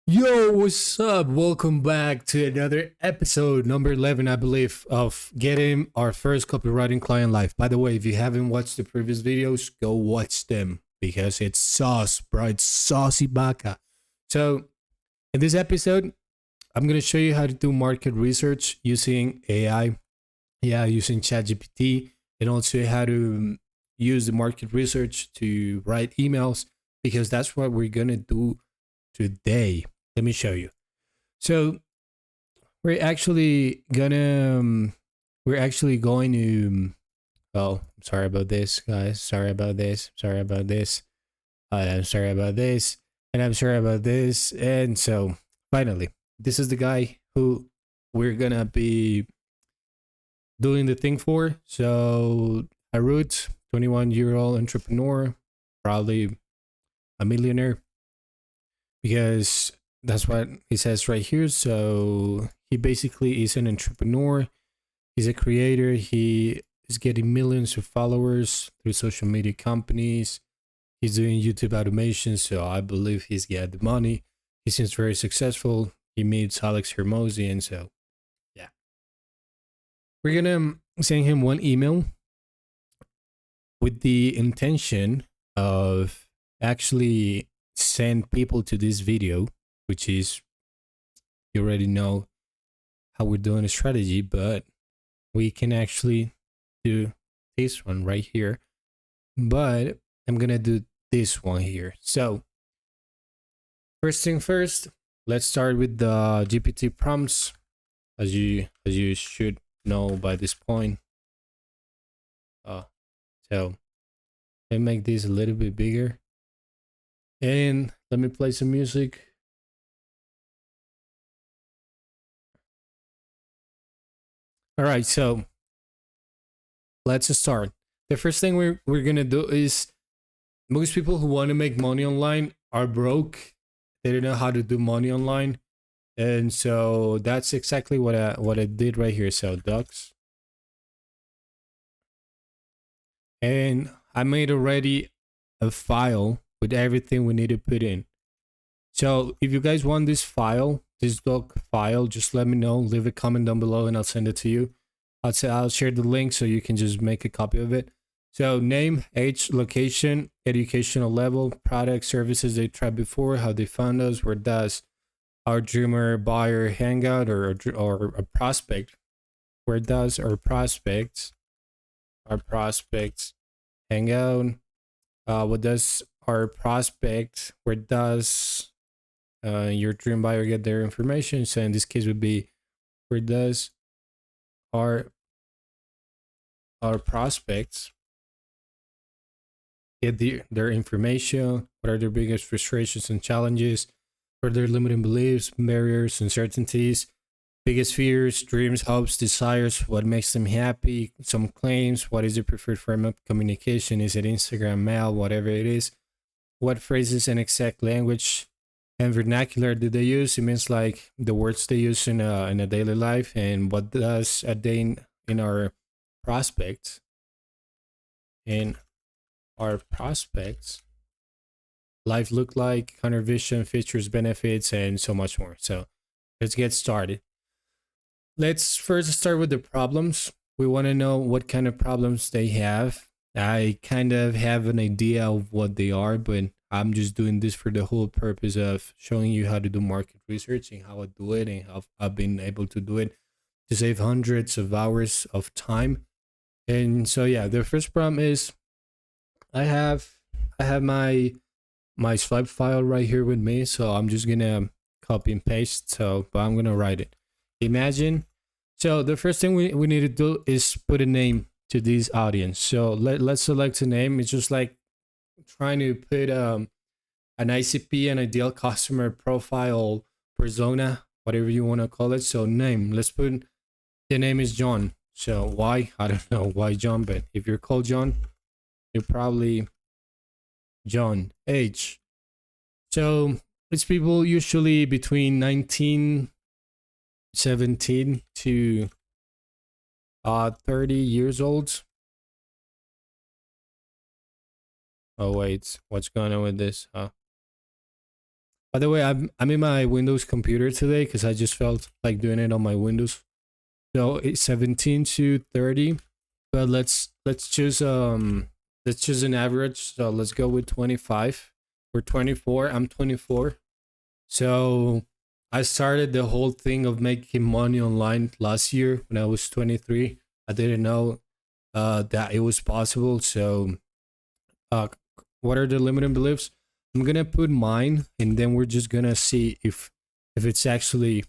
Yo, what's up? Welcome back to another episode, number 11, I believe, of getting our first copywriting client live. By the way, if you haven't watched the previous videos, go watch them because it's sauce, bro. It's saucy baka. So, in this episode, I'm going to show you how to do market research using AI, using ChatGPT, and also how to use the market research to write emails because that's what we're going to do today. Let me show you. So we're actually gonna we're actually going to oh, I'm sorry about this, guys. Sorry about this. Sorry about this. I'm sorry about this. And I'm sorry about this. And so finally, this is the guy who we're gonna be doing the thing for. So Harut, 21-year-old entrepreneur, probably a millionaire, because that's what he says right here. So he basically is an entrepreneur. He's a creator. He is getting millions of followers through social media companies. He's doing YouTube automation. So I believe he's got the money. He seems very successful. He meets Alex Hermosi. And so, yeah. We're going to send him one email with the intention of actually send people to this video, which is, you already know how we're doing a strategy, but we can actually do this one right here. But I'm gonna do this one here. So first thing first, let's start with the GPT prompts, as you should know by this point. So let me make this a little bit bigger, and let me play some music. All right, so let's start. The first thing we're gonna do is, most people who want to make money online are broke. They don't know how to do money online, and so that's exactly what I did right here. So ducks, and I made already a file with everything we need to put in. So if you guys want this file, this doc file, just let me know. Leave a comment down below, and I'll send it to you. I'll share the link so you can just make a copy of it. So name, age, location, educational level, product, services they tried before, how they found us, where does our dreamer buyer hang out, or a prospect, where does our prospects hang out, what does our prospect, where does your dream buyer get their information. So in this case would be, where does our prospects get their information, what are their biggest frustrations and challenges, what are their limiting beliefs, barriers, uncertainties, biggest fears, dreams, hopes, desires, what makes them happy, some claims, what is their preferred form of communication, is it Instagram, mail, whatever it is, what phrases and exact language and vernacular do they use. It means like the words they use in a daily life, and what does a day in our prospects life look like, kind vision, features, benefits, and so much more. So let's get started. Let's first start with the problems. We want to know what kind of problems they have. I kind of have an idea of what they are, but I'm just doing this for the whole purpose of showing you how to do market research and how I do it and how I've been able to do it to save hundreds of hours of time. And so yeah, the first problem is, I have my swipe file right here with me, so I'm just gonna copy and paste. But I'm gonna write it. Imagine. So the first thing we need to do is put a name to this audience. So let's select a name. It's just like trying to put an ICP, an ideal customer profile, persona, whatever you want to call it. So name. Let's put, the name is John. So why? I don't know why John, but if you're called John, you're probably John. Age. So it's people usually between 17 to 30 years old. Oh wait, what's going on with this? By the way, I'm in my Windows computer today because I just felt like doing it on my Windows. So it's 17 to 30, but let's choose an average. So let's go with 25 or 24. I'm 24. So I started the whole thing of making money online last year when I was 23. I didn't know that it was possible. So uh, what are the limiting beliefs? I'm gonna put mine, and then we're just gonna see if it's actually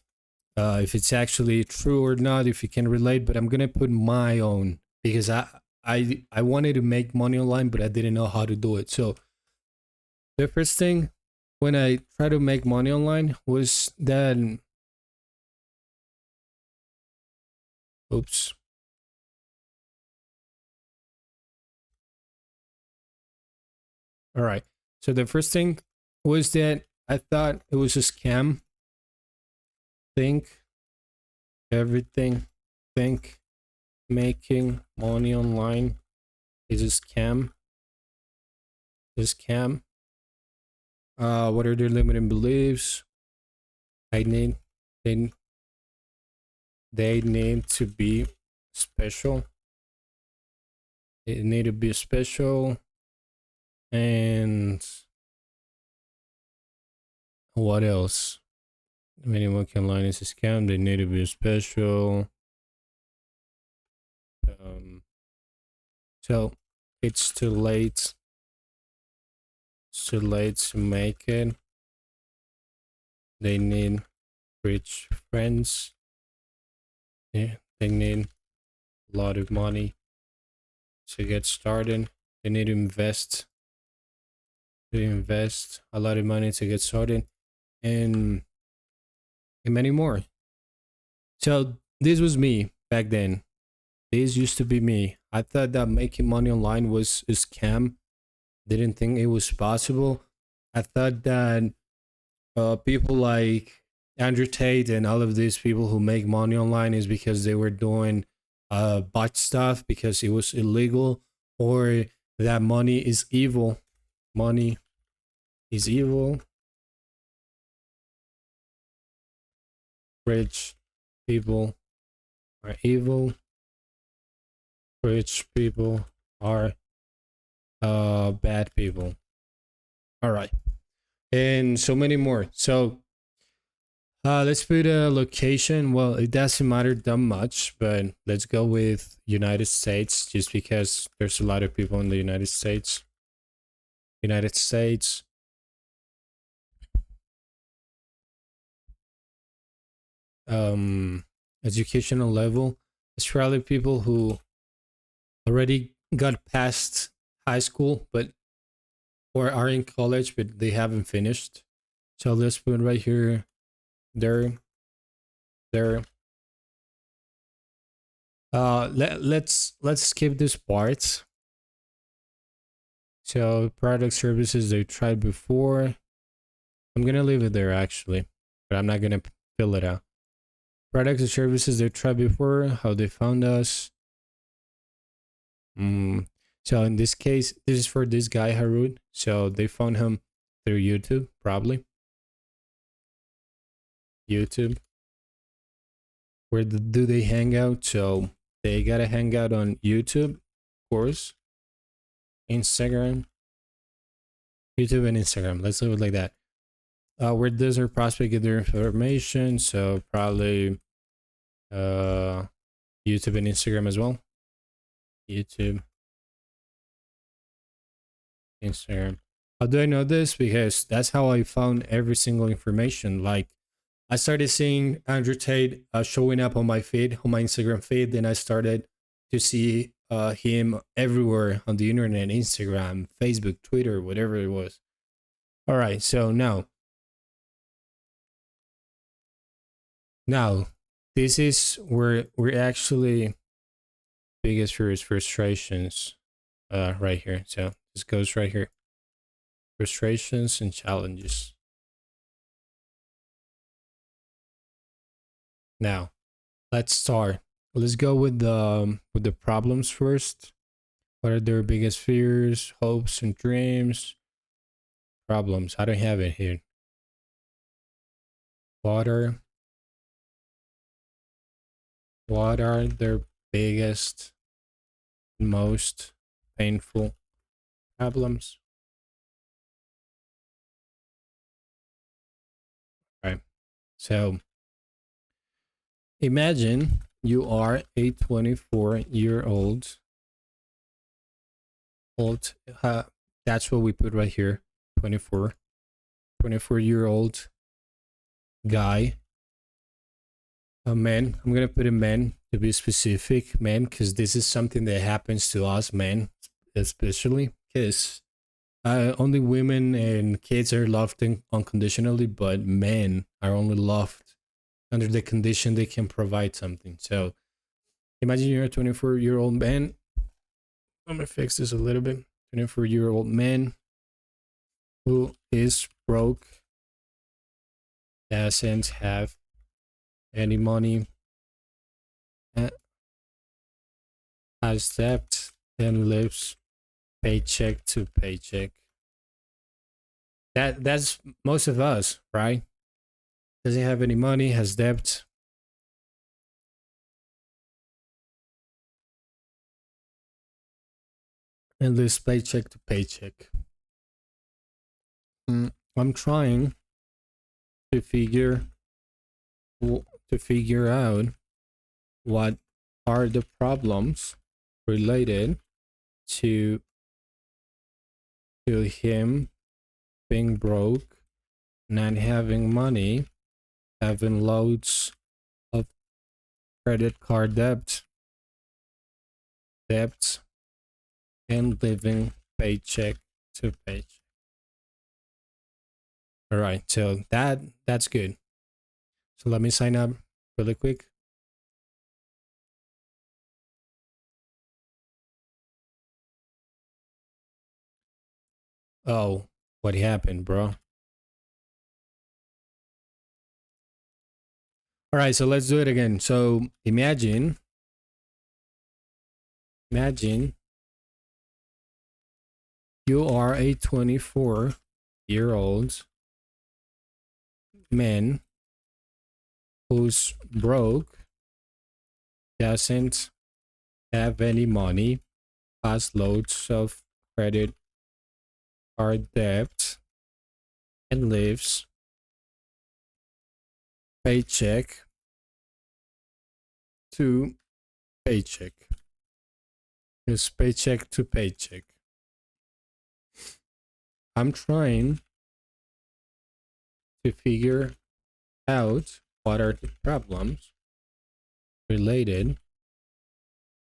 true or not, if you can relate. But I'm gonna put my own because I wanted to make money online, but I didn't know how to do it. So the first thing when I tried to make money online was that, oops. All right. So the first thing was that I thought it was a scam. Think everything. Think making money online is a scam. A scam. What are their limiting beliefs? I need they they need to be special. They need to be special. And what else? Anyone can line is a scam. They need to be special. Um, so it's too late. It's too late to make it. They need rich friends. Yeah, they need a lot of money to get started. They need to invest. They invest a lot of money to get started, and many more. So this was me back then. This used to be me. I thought that making money online was a scam. Didn't think it was possible. I thought that people like Andrew Tate and all of these people who make money online is because they were doing bot stuff because it was illegal, or that money is evil. Money is evil. Rich people are evil. Rich people are bad people. All right. And so many more. So let's put a location. Well, it doesn't matter that much, but let's go with United States just because there's a lot of people in the United States. United States. Educational level. It's probably people who already got past high school, but or are in college, but they haven't finished. So let's put right here, there, there. Let's skip this part. So product services they tried before. I'm gonna leave it there actually, but I'm not gonna fill it out. Products and services they tried before, how they found us. So in this case, this is for this guy Harun. So they found him through YouTube, probably. YouTube. Where do they hang out? So they gotta hang out on YouTube, of course. Instagram. YouTube and Instagram. Let's leave it like that. Where does our prospect get their information? So probably YouTube and Instagram as well. YouTube, Instagram. How do I know this? Because that's how I found every single information. Like I started seeing Andrew Tate showing up on my feed, on my Instagram feed. Then I started to see him everywhere on the internet, Instagram, Facebook, Twitter, whatever it was. All right, so now this is where we're actually biggest fears, frustrations, right here. So this goes right here. Frustrations and challenges. Now, let's start. Let's go with the problems first. What are their biggest fears, hopes, and dreams? Problems. I don't have it here. What are what are their biggest, most painful problems? Right. So imagine you are a 24-year-old. Uh, that's what we put right here. 24-year-old guy, a man. I'm gonna put a man to be specific, man, because this is something that happens to us men, especially because only women and kids are loved unconditionally, but men are only loved under the condition they can provide something. So imagine you're a 24-year-old man. Let me fix this a little bit. 24-year-old man who is broke, doesn't have any money, has debt, and lives paycheck to paycheck. That's most of us, right? Doesn't have any money, has debt, and lives paycheck to paycheck. I'm trying to figure out what are the problems related to him being broke, not having money, having loads of credit card debts, and living paycheck to paycheck. All right, so that's good. So let me sign up really quick. Oh, what happened, bro? All right, so let's do it again. So imagine you are a 24-year-old man who's broke, doesn't have any money, has loads of credit card debt, and lives paycheck to paycheck. It's paycheck to paycheck. I'm trying to figure out what are the problems related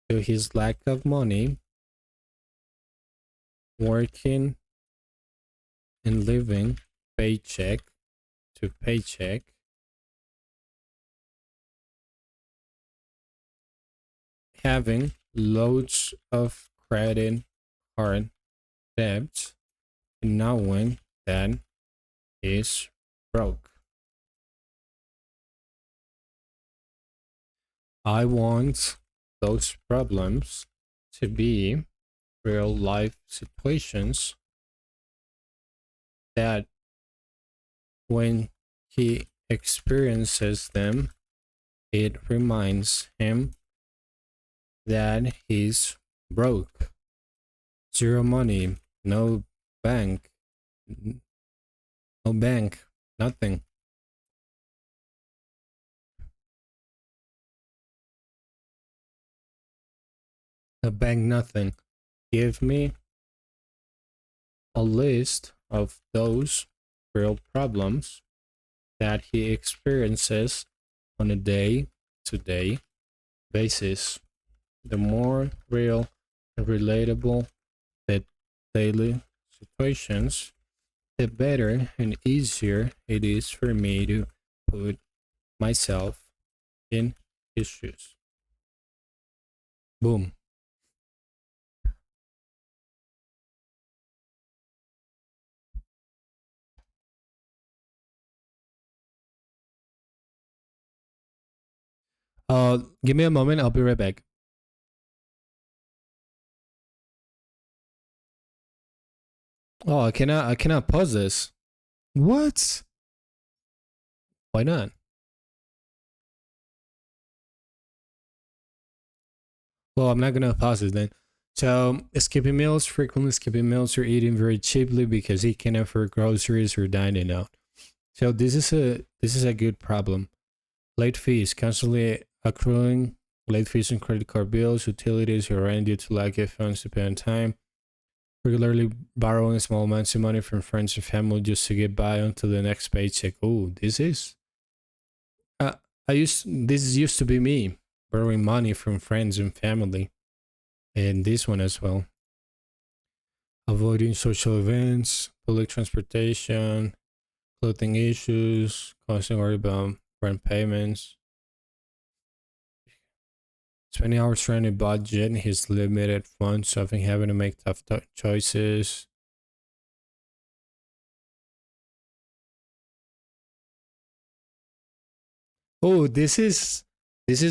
to his lack of money, working and living paycheck to paycheck, having loads of credit card debt, and knowing that he's broke. I want those problems to be real life situations that when he experiences them, it reminds him that he's broke. Zero money, no bank, no bank, nothing. A bank, nothing. Give me a list of those real problems that he experiences on a day to day basis. The more real and relatable the daily situations, the better and easier it is for me to put myself in his shoes. Boom. Give me a moment. I'll be right back. Oh, I cannot pause this. What? Why not? Well, I'm not gonna pause it then. So skipping meals, frequently skipping meals or eating very cheaply because he can afford groceries or dining out. So this is a good problem. Late fees, constantly accruing late fees on credit card bills, utilities, or rent due to lack of funds to pay on time. Regularly borrowing small amounts of money from friends and family just to get by until the next paycheck. Oh, this is uh, this used to be me borrowing money from friends and family, and this one as well. Avoiding social events, public transportation, clothing issues, constant worry about rent payments, spending hours trying to budget his limited funds, often having to make tough choices. Oh, this is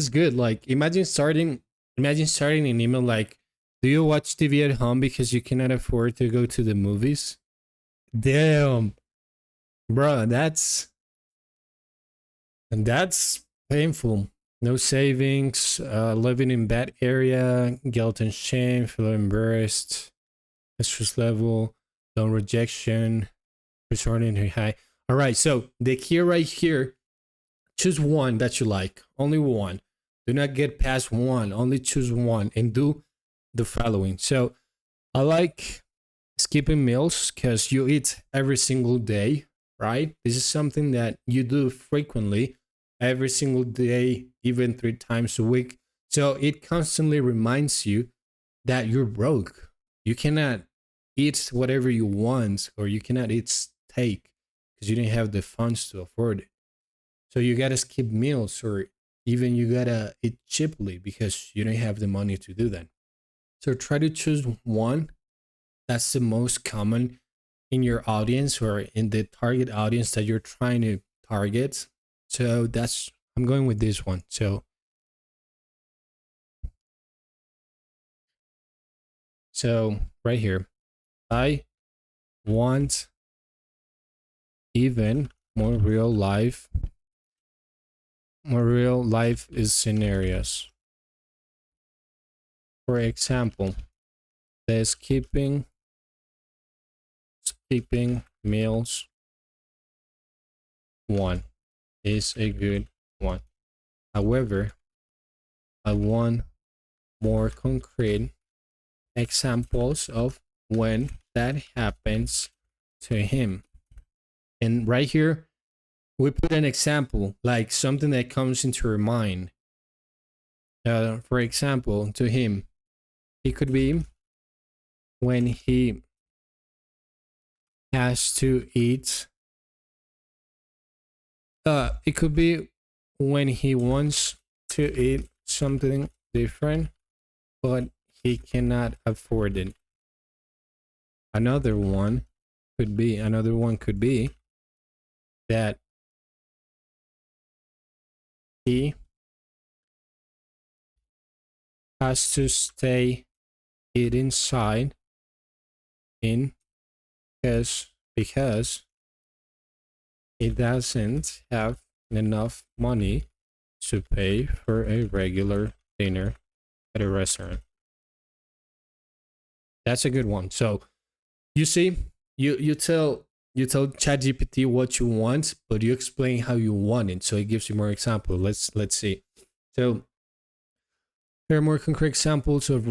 good. Like imagine starting an email like, "Do you watch TV at home because you cannot afford to go to the movies?" Damn, bro, that's painful. No savings, living in bad area, guilt and shame, feeling embarrassed, stress level, low rejection, resorting to high. All right, so the key right here, choose one that you like, only one. Do not get past one, only choose one and do the following. So I like skipping meals because you eat every single day, right? This is something that you do frequently, every single day, even 3 times a week. So it constantly reminds you that you're broke. You cannot eat whatever you want, or you cannot eat steak because you didn't have the funds to afford it. So you gotta skip meals, or even you gotta eat cheaply because you don't have the money to do that. So try to choose one that's the most common in your audience or in the target audience that you're trying to target. So that's I'm going with this one. So right here, I want even more real life is scenarios. For example, the skipping meals one is a good one. However, I want more concrete examples of when that happens to him. And right here, we put an example, like something that comes into your mind. For example, to him, it could be when he has to eat. It could be when he wants to eat something different, but he cannot afford it. Another one could be that he has to stay it inside in because he doesn't have enough money to pay for a regular dinner at a restaurant. That's a good one. So you see, you tell ChatGPT what you want, but you explain how you want it, so it gives you more examples. Let's see. So there are more concrete examples of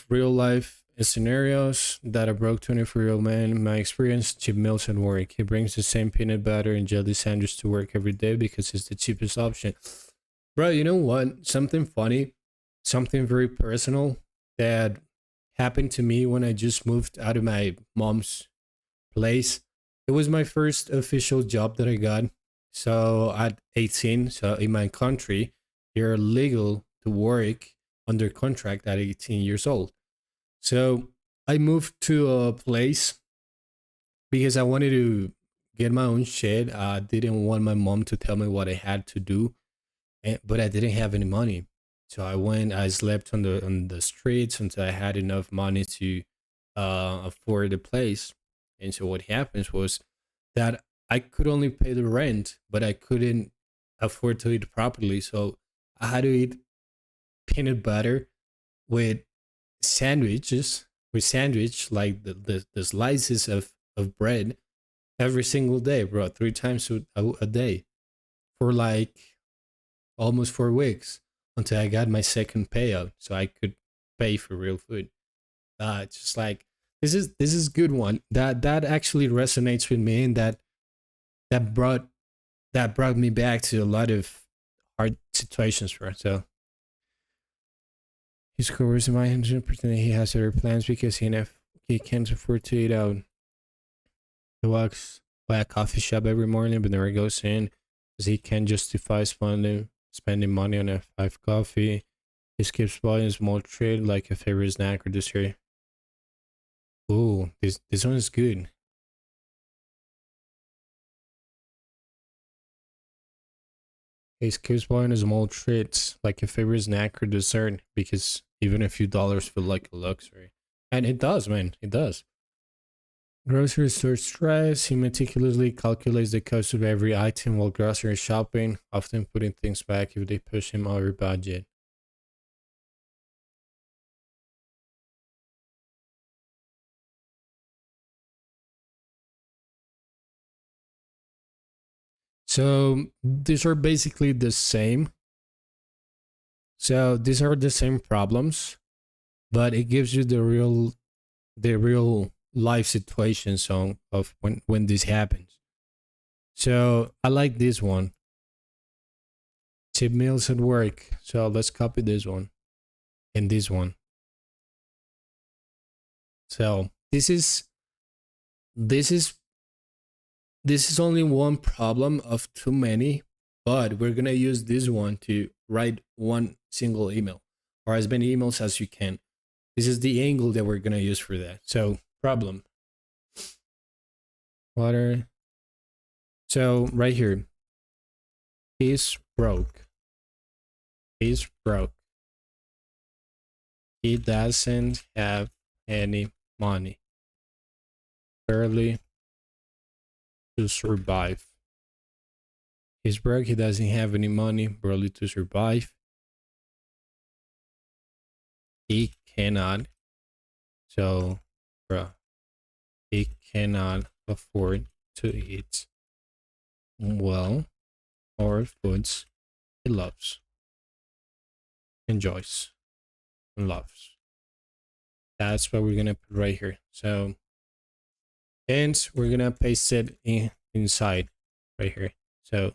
real life scenarios that a broke 24-year-old man in my experience cheap meals at work. He brings the same peanut butter and jelly sandwich to work every day because it's the cheapest option. Bro, you know what? Something funny, something very personal that happened to me when I just moved out of my mom's place. It was my first official job that I got. So at 18, so in my country, you're legal to work under contract at 18 years old. So I moved to a place because I wanted to get my own shit. I didn't want my mom to tell me what I had to do, but I didn't have any money. So I slept on the streets until I had enough money to afford the place. And so what happens was that I could only pay the rent, but I couldn't afford to eat properly. So I had to eat peanut butter with sandwiches, like the slices of bread every single day, bro, 3 times a day for like almost 4 weeks until I got my second payout, so I could pay for real food. It's just like this is good one that actually resonates with me, and that brought that brought me back to a lot of hard situations for us. So he scores in my 100% he has other plans because he can't afford to eat out. He walks by a coffee shop every morning but never goes in because he can't justify spending money on a 5 coffee. He skips buying a small treat like a favorite snack or dessert. Ooh, this one is good. He skips buying a small treat like a favorite snack or dessert because even a few dollars feel like a luxury. And it does, man. It does. Grocery store stress. He meticulously calculates the cost of every item while grocery shopping, often putting things back if they push him over budget. So these are basically the same. So these are the same problems, but it gives you the real life situations of when this happens. So I like this one. Cheap meals at work. So let's copy this one and this one. So this is this is only one problem of too many, but we're gonna use this one to write one single email or as many emails as you can. This is the angle that we're gonna use for that. So problem. Water. So right here, he's broke. He's broke. He doesn't have any money. Barely to survive. He's broke. He doesn't have any money. Barely to survive. He cannot. So, bro, he cannot afford to eat well or foods he loves, enjoys, and loves. That's what we're gonna put right here. So, and we're gonna paste it inside right here. So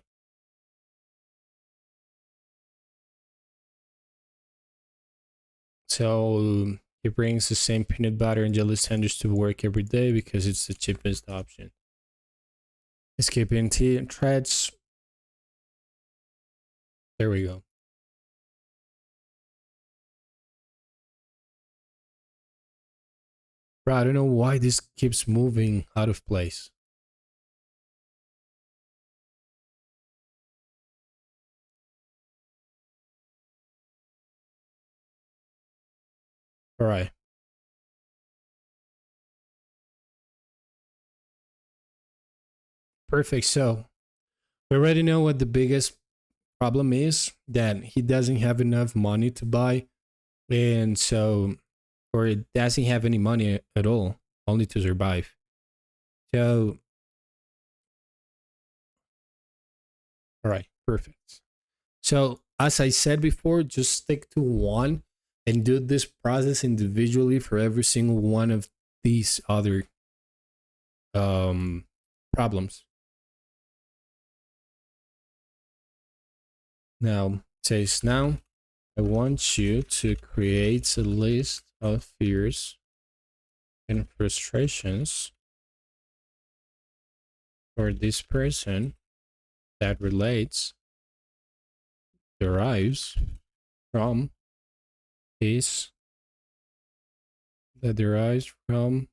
he brings the same peanut butter and jelly sandwich to work every day because it's the cheapest option. Escaping tea and threads. There we go. Bro, I don't know why this keeps moving out of place. All right. Perfect. So we already know what the biggest problem is, that he doesn't have enough money to buy. And so, or it doesn't have any money at all, only to survive. So, all right. Perfect. So, as I said before, just stick to one and do this process individually for every single one of these other um, problems. Now, it says now I want you to create a list of fears and frustrations for this person that derives from his that derives from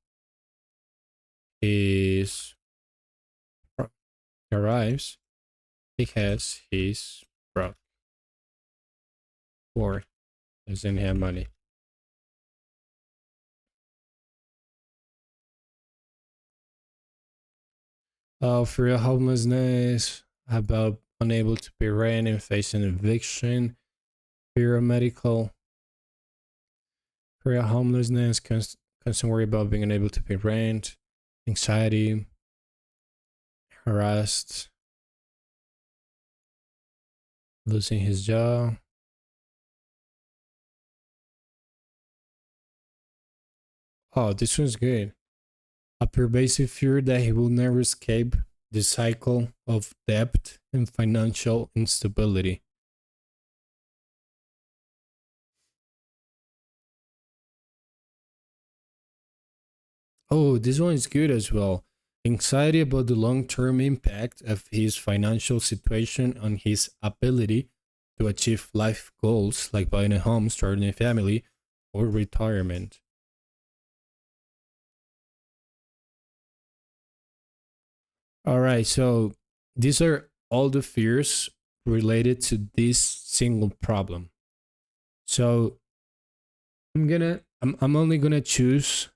his derives because he's broke or doesn't have money. Fear of homelessness, about unable to pay rent and facing eviction, fear of medical, fear of homelessness, constant worry about being unable to pay rent, anxiety, harassed, losing his job. Oh, this one's good. A pervasive fear that he will never escape the cycle of debt and financial instability. Oh, this one is good as well. Anxiety about the long term impact of his financial situation on his ability to achieve life goals like buying a home, starting a family, or retirement. All right, so these are all the fears related to this single problem. So I'm only gonna choose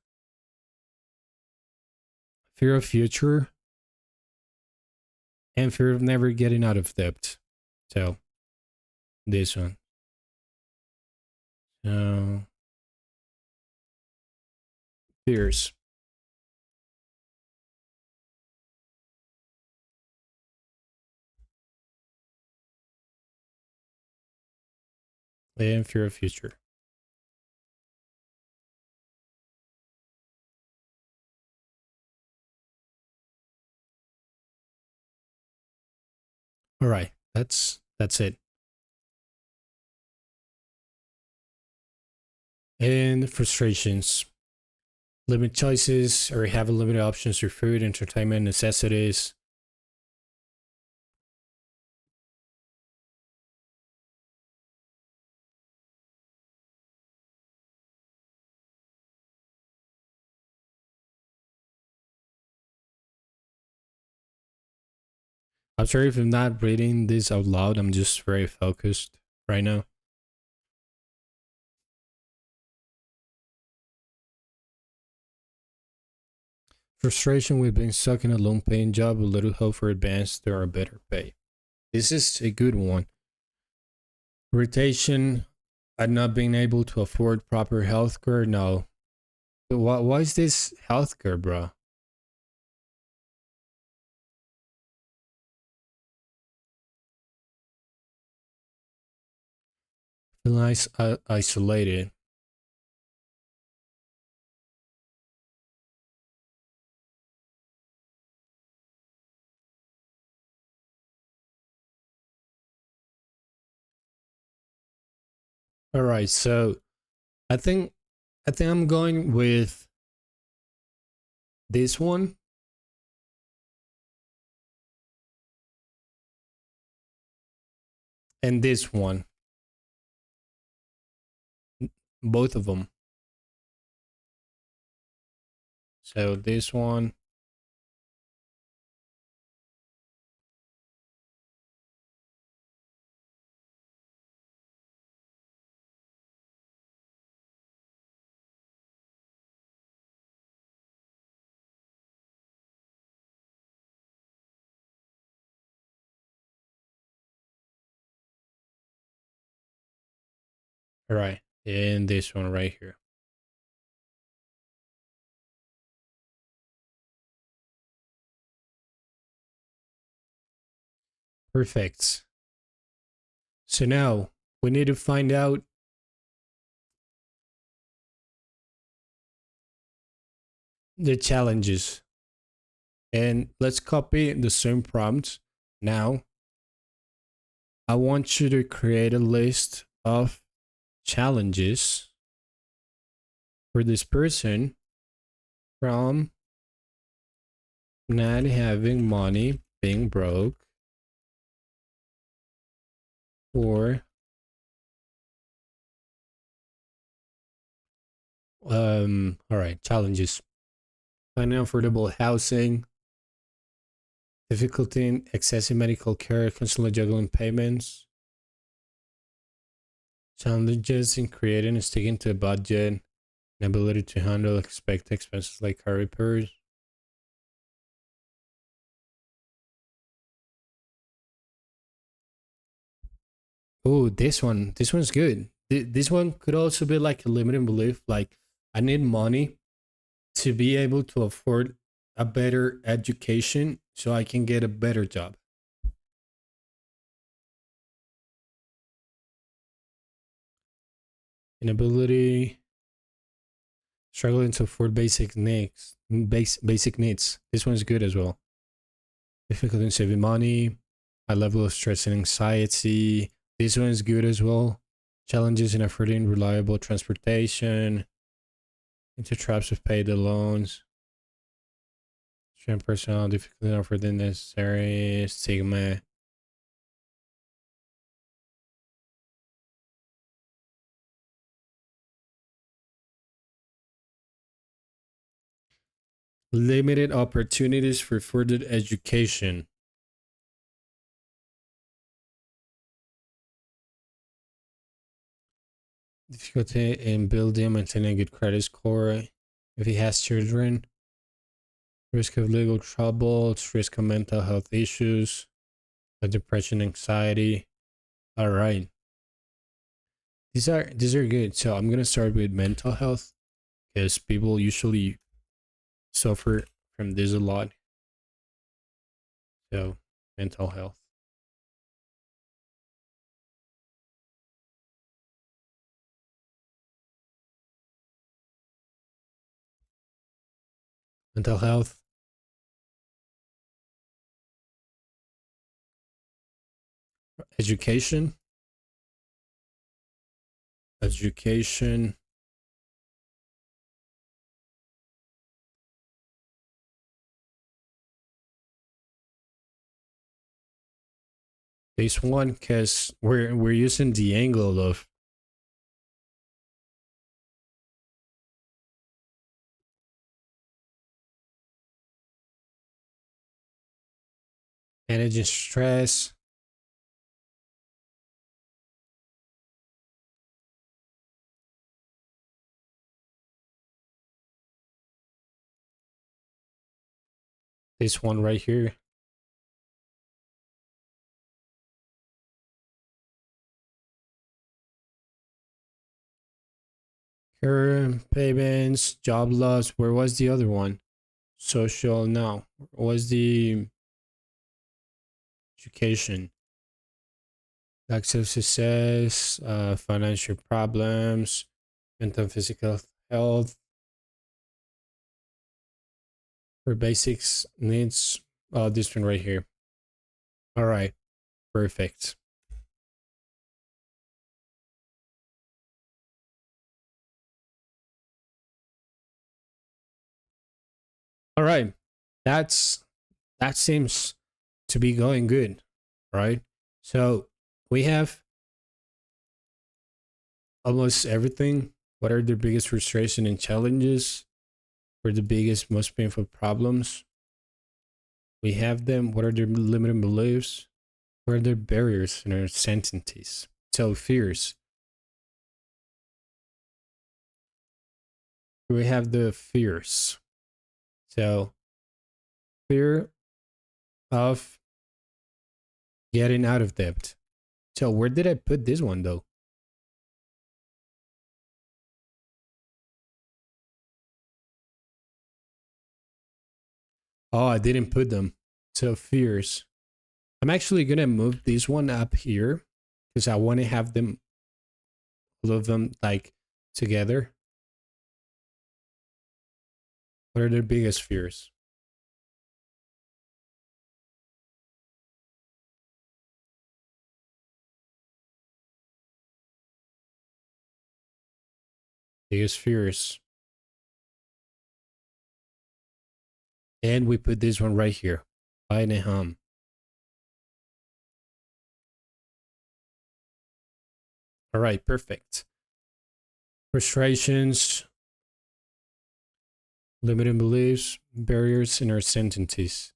fear of future and fear of never getting out of debt. So this one. So fears and fear of future. All right, that's it. And frustrations, limit choices, or having limited options for food, entertainment, necessities. I'm sorry if I'm not reading this out loud. I'm just very focused right now. Frustration with being stuck in a low paying job with little hope for advance or a better pay. This is a good one. Irritation at not being able to afford proper healthcare. No. Why is this healthcare, bro? Feeling isolated. All right, so I think I think I'm going with this one and this one, both of them. So this one, all right, and this one right here. Perfect. So now we need to find out the challenges, and let's copy the same prompt. Now I want you to create a list of challenges for this person from not having money, being broke, or all right, challenges. Finding affordable housing, difficulty in accessing medical care, constantly juggling payments, challenges in creating and sticking to a budget, inability to handle expected expenses like car repairs. Oh, this one's good. This one could also be like a limiting belief. Like, I need money to be able to afford a better education so I can get a better job. Inability, struggling to afford basic needs. This one's good as well. Difficulty in saving money, high level of stress and anxiety. This one's good as well. Challenges in affording reliable transportation, into traps of paid loans, strain personal difficulty in affording necessary stigma. Limited opportunities for further education. Difficulty in building and maintaining a good credit score. If he has children, risk of legal trouble, risk of mental health issues, depression, anxiety. All right. These are good. So I'm gonna start with mental health because people usually suffer from this a lot. So mental health. Mental health, education, education. This one because we're using the angle of managing stress. This one right here. Current payments, job loss. Where was the other one? Social. No. Was the education? Lack of success, financial problems, mental and physical health. For basics needs. This one right here. All right. Perfect. All right. That's that seems to be going good, right? So we have almost everything. What are the biggest frustration and challenges? What are the biggest, most painful problems? We have them. What are their limiting beliefs? What are their barriers and uncertainties? So fears. We have the fears. So fear of getting out of debt. So where did I put this one though? Oh, I didn't put them. So fears. I'm actually gonna move this one up here because I want to have them all of them like together. What are their biggest fears? Biggest fears. And we put this one right here. Buying a home. All right, perfect. Frustrations, limiting beliefs, barriers, and uncertainties.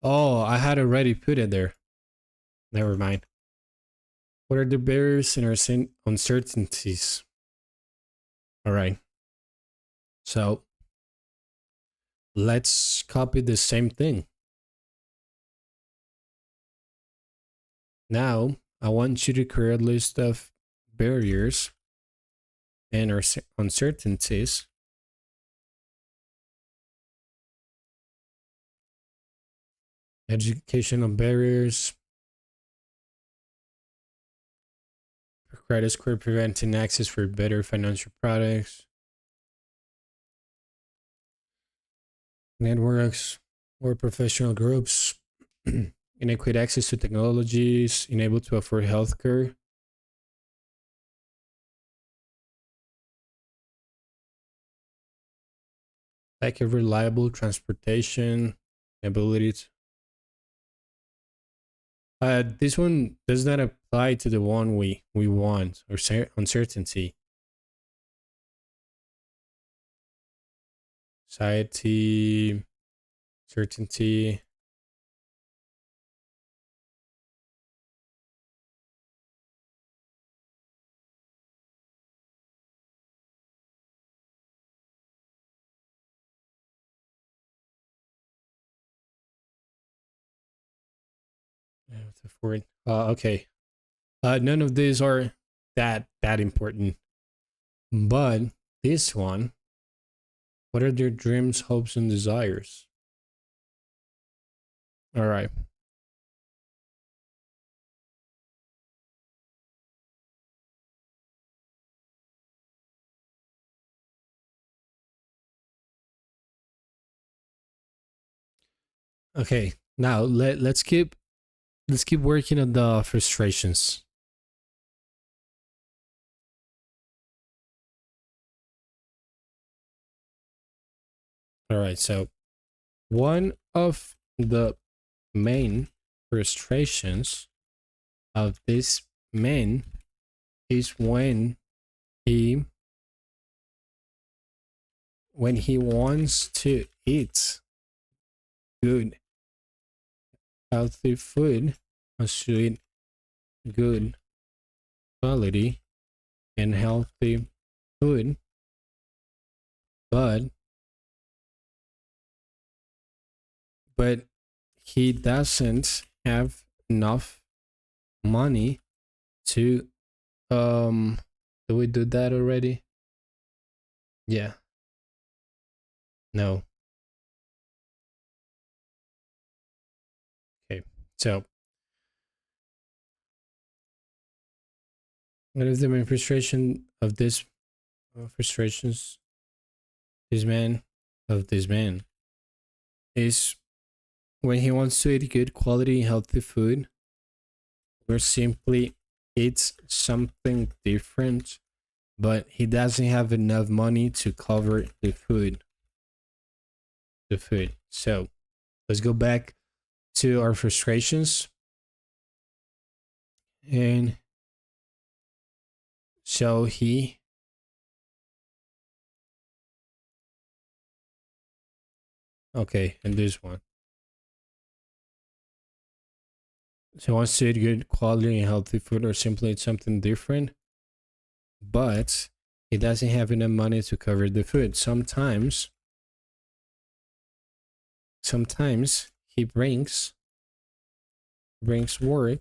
Oh, I had already put it there. Never mind. What are the barriers and uncertainties? All right. So let's copy the same thing. Now, I want you to create a list of barriers and uncertainties educational barriers, credit score preventing access for better financial products, networks or professional groups, inadequate access to technologies, unable to afford healthcare, lack of reliable transportation, ability to. This one does not apply to the one we want or uncertainty. Society, certainty. To afford. Okay. None of these are that important. But this one, what are their dreams, hopes, and desires? All right. Okay. Now let's keep working on the frustrations. All right. So one of the main frustrations of this man is he when he wants to eat good healthy food, must eat good quality and healthy food, but but he doesn't have enough money to do we do that already? Yeah. No. Okay. So what is the main frustration of this frustrations this man of this man is when he wants to eat good quality healthy food or simply eats something different, but he doesn't have enough money to cover the food. So let's go back to our frustrations. And so okay, and this one. So he wants to eat good quality and healthy food or simply eat something different, but he doesn't have enough money to cover the food. Sometimes he brings work.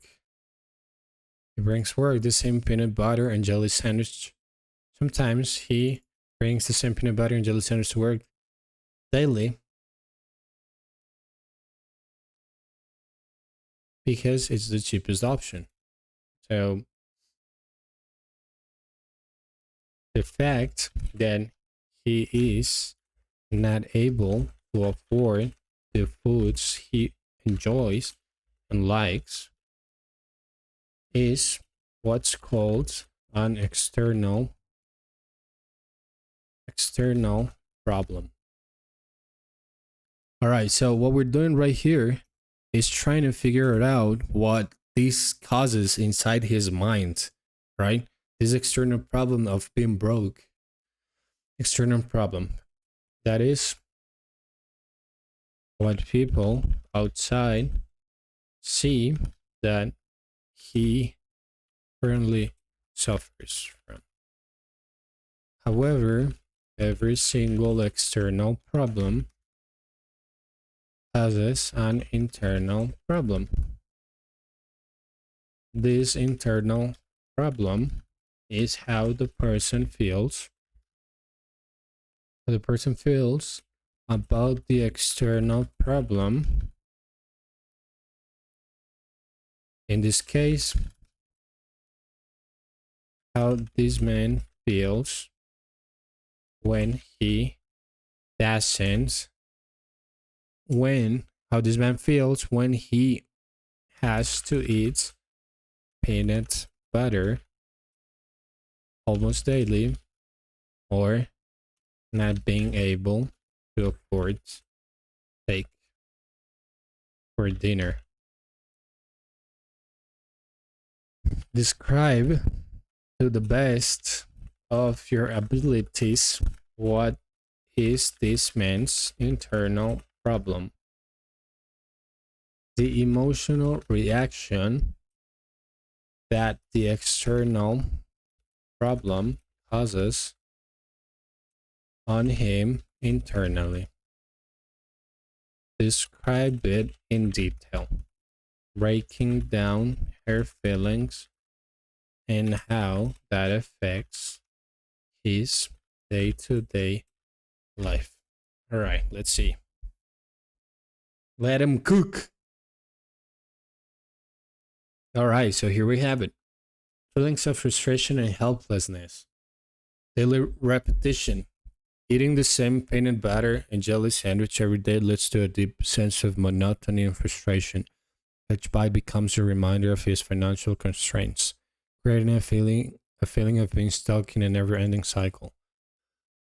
He brings work the same peanut butter and jelly sandwich. Sometimes he brings the same peanut butter and jelly sandwich to work daily because it's the cheapest option. So the fact that he is not able to afford the foods he enjoys and likes is what's called an external problem. All right, so what we're doing right here is trying to figure it out what this causes inside his mind, right? This external problem of being broke. External problem. That is what people outside see that he currently suffers from. However, every single external problem causes an internal problem. this internal problem is how the person feels about the external problem. In this case, how this man feels when he doesn't, how this man feels when he has to eat peanut butter almost daily, or not being able to afford steak for dinner. Describe to the best of your abilities what is this man's internal problem. The emotional reaction that the external problem causes on him internally. Describe it in detail, breaking down her feelings and how that affects his day-to-day life. All right, let's see. Let him cook. All right, so here we have it. Feelings of frustration and helplessness. Daily repetition. Eating the same peanut butter and jelly sandwich every day leads to a deep sense of monotony and frustration. Each bite becomes a reminder of his financial constraints, creating a feeling of being stuck in a never-ending cycle.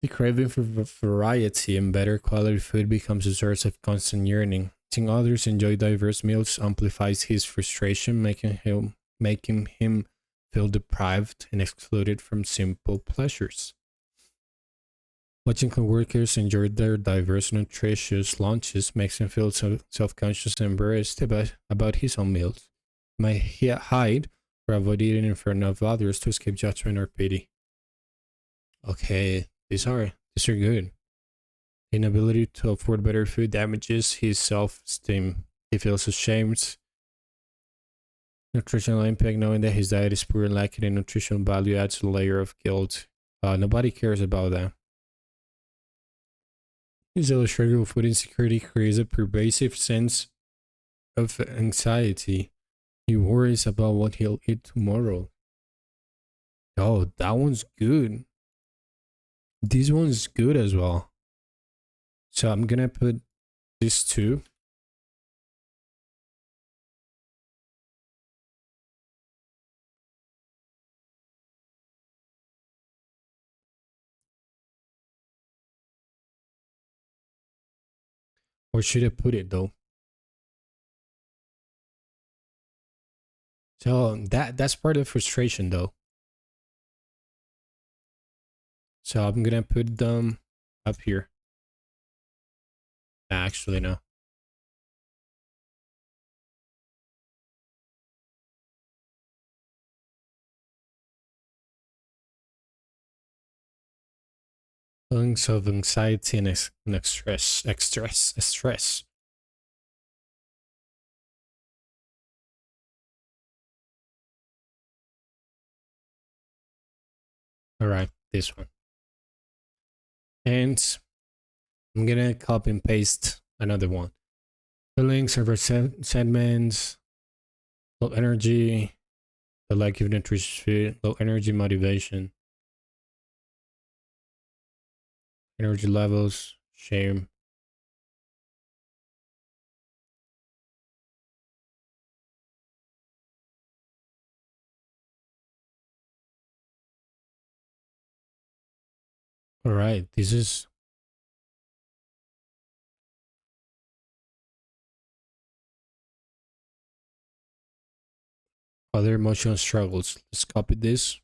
The craving for variety and better quality food becomes a source of constant yearning. Seeing others enjoy diverse meals amplifies his frustration, making him feel deprived and excluded from simple pleasures. Watching coworkers enjoy their diverse, nutritious lunches makes him feel self-conscious and embarrassed about his own meals. He might hide or avoid eating in front of others to escape judgment or pity. Okay, these are good. Inability to afford better food damages his self-esteem. He feels ashamed. Nutritional impact, knowing that his diet is poor and lacking in nutritional value, adds a layer of guilt. Nobody cares about that. His illustration of food insecurity creates a pervasive sense of anxiety. He worries about what he'll eat tomorrow. Oh, that one's good. This one's good as well. So I'm gonna put this two. Where should I put it though? So that's part of frustration though. So I'm gonna put them up here. Actually, no. Feelings of anxiety and stress. All right, this one. And I'm gonna copy and paste another one. Feelings of resentment, low energy, the lack of nutritious food, low energy motivation, energy levels, shame. All right, this is other emotional struggles. Let's copy this.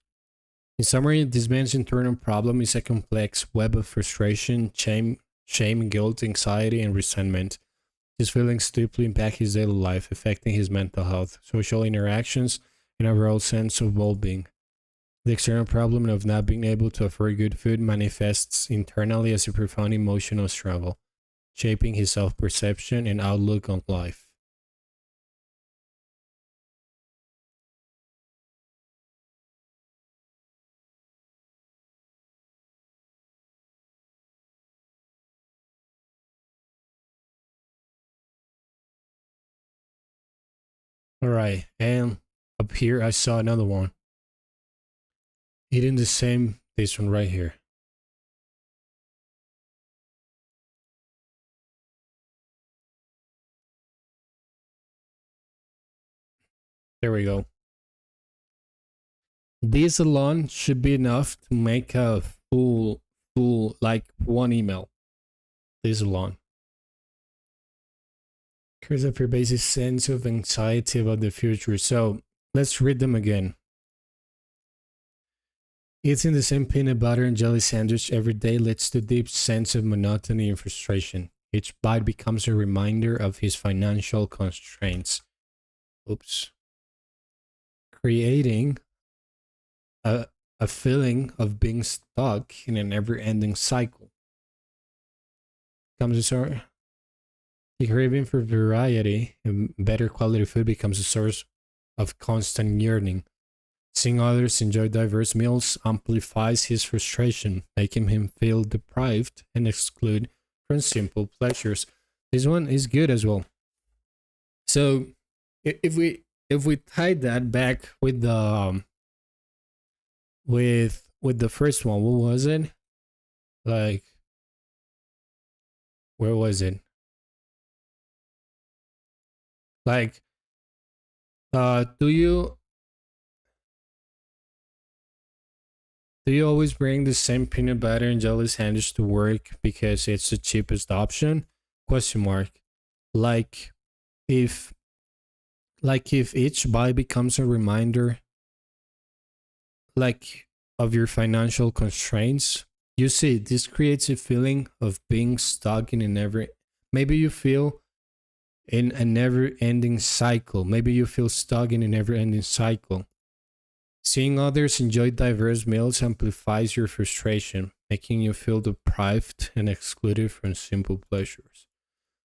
In summary, this man's internal problem is a complex web of frustration, shame, guilt, anxiety, and resentment. His feelings deeply impact his daily life, affecting his mental health, social interactions, and overall sense of well-being. The external problem of not being able to afford good food manifests internally as a profound emotional struggle, shaping his self-perception and outlook on life. All right, and up here I saw another one. Eating the same, this one right here. There we go. This alone should be enough to make a full like one email. This alone. Clears up your basic sense of anxiety about the future. So let's read them again. Eating the same peanut butter and jelly sandwich every day leads to a deep sense of monotony and frustration. Each bite becomes a reminder of his financial constraints. Oops. Creating a feeling of being stuck in a never-ending cycle. Comes a sort. The craving for variety and better quality food becomes a source of constant yearning. Seeing others enjoy diverse meals amplifies his frustration, making him feel deprived and excluded from simple pleasures. This one is good as well. So, if we tie that back with the with the first one, what was it? Like, where was it? Like, do you always bring the same peanut butter and jelly sandwich to work because it's the cheapest option? Question mark. Like if if each buy becomes a reminder like of your financial constraints, you see this creates a feeling of being stuck in a never maybe you feel in a never ending cycle. Maybe you feel stuck in a never ending cycle. Seeing others enjoy diverse meals amplifies your frustration, making you feel deprived and excluded from simple pleasures.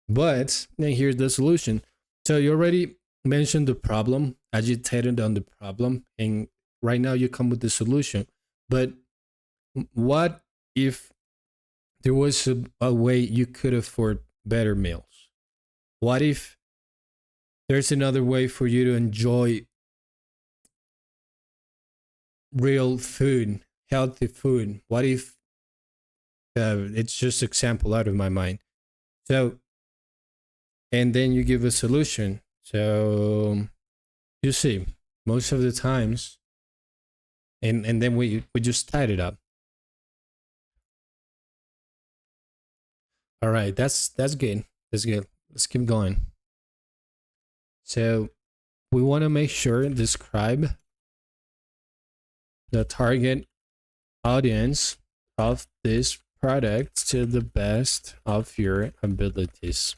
But then here's the solution. So you already mentioned the problem, agitated on the problem, and right now you come with the solution. But what if there was a way you could afford better meals? What if there's another way for you to enjoy real food, healthy food? What if it's just example out of my mind? So, and then you give a solution. So you see, most of the times, and then we just tied it up. All right, that's good. That's good. Let's keep going. So we want to make sure and describe the target audience of this product to the best of your abilities.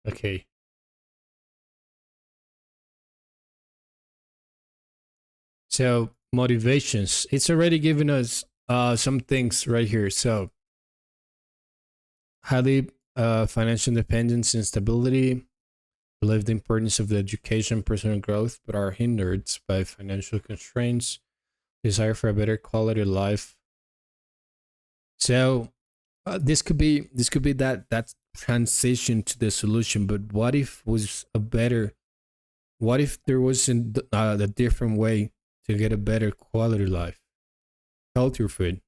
Okay. So motivations. It's already given us some things right here. So highly financial independence and stability, believe the importance of the education, personal growth, but are hindered by financial constraints, desire for a better quality of life. So this could be that transition to the solution. But what if was a better? What if there wasn't a different way to get a better quality life, healthier food,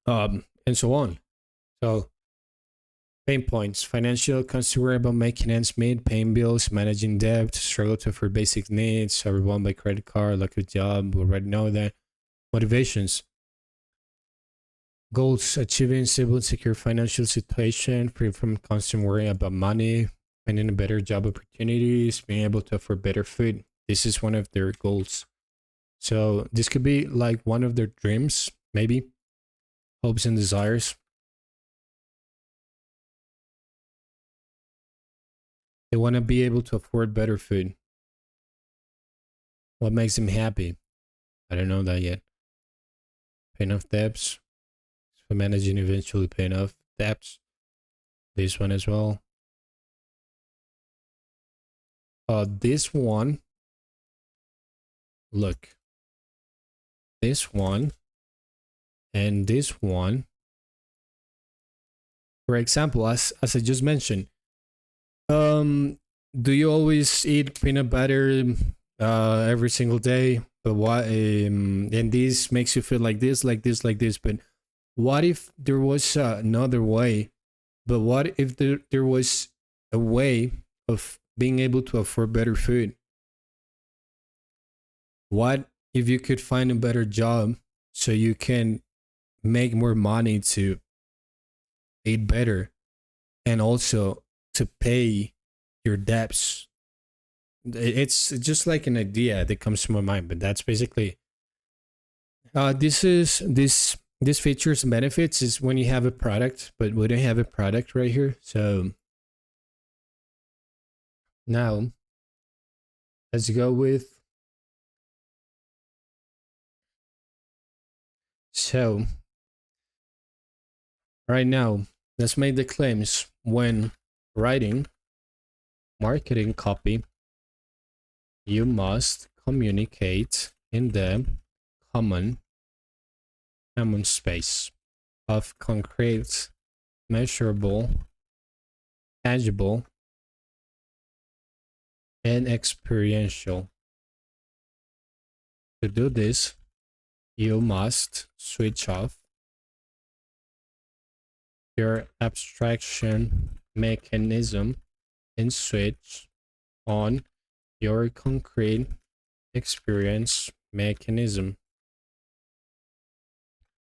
and so on? So pain points: financial concern about making ends meet, paying bills, managing debt, struggle to afford basic needs, overwhelmed by credit card, lack of job. We already know that. Motivations: goals: achieving stable and secure financial situation, free from constant worry about money, finding a better job opportunities, being able to afford better food. This is one of their goals. So this could be like one of their dreams, maybe hopes and desires. They want to be able to afford better food. What makes them happy? I don't know that yet. Paying off debts. So managing eventually paying off debts. This one as well. this one, look, this one and this one. For example, as I just mentioned, do you always eat peanut butter every single day? But what and this makes you feel like this, like this, like this. But what if there was another way? But what if there was a way of being able to afford better food? What if you could find a better job so you can make more money to eat better and also to pay your debts? It's just like an idea that comes to my mind, but that's basically this features and benefits is when you have a product, but we don't have a product right here. So now let's go with, so right now let's make the claims. When writing marketing copy, you must communicate in the common space of concrete, measurable, tangible, and experiential. To do this, you must switch off your abstraction mechanism and switch on your concrete experience mechanism.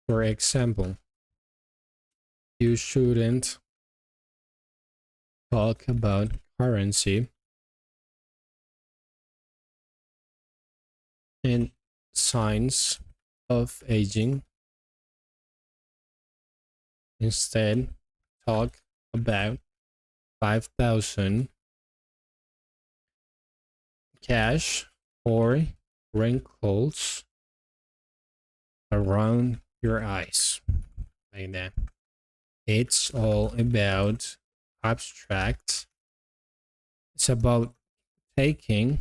For example, you shouldn't talk about currency and signs of aging. Instead, talk about 5,000 cash or wrinkles around your eyes. Like that. It's all about abstract. It's about taking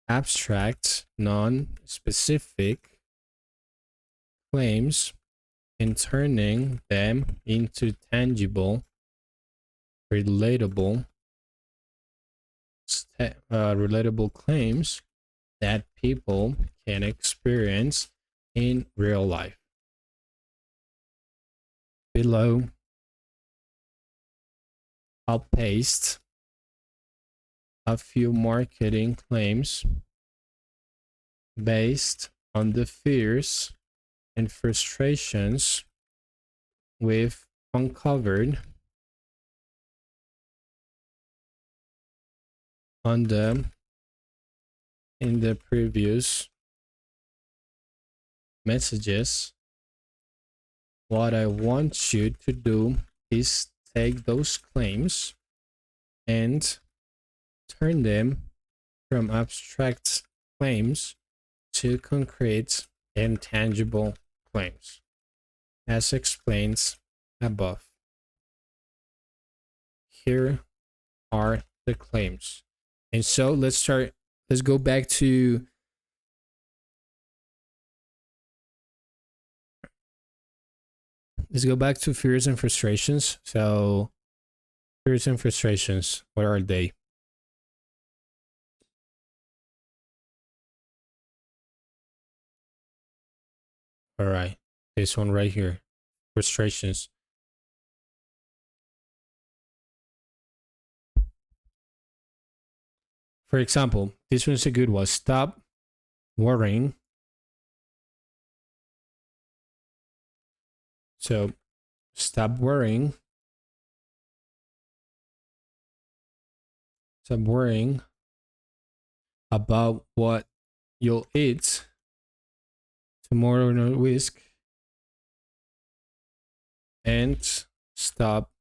abstract, non-specific claims and turning them into tangible, relatable, relatable claims that people can experience in real life. Below, I'll paste a few marketing claims based on the fears and frustrations we've uncovered on them in the previous messages. What I want you to do is take those claims and turn them from abstract claims to concrete and tangible claims, as explained above. Here are the claims. And so let's go back to fears and frustrations. So fears and frustrations, what are they? All right, this one right here, frustrations. For example, this one's a good one. Stop worrying. So stop worrying. Stop worrying about what you'll eat tomorrow, no risk, and stop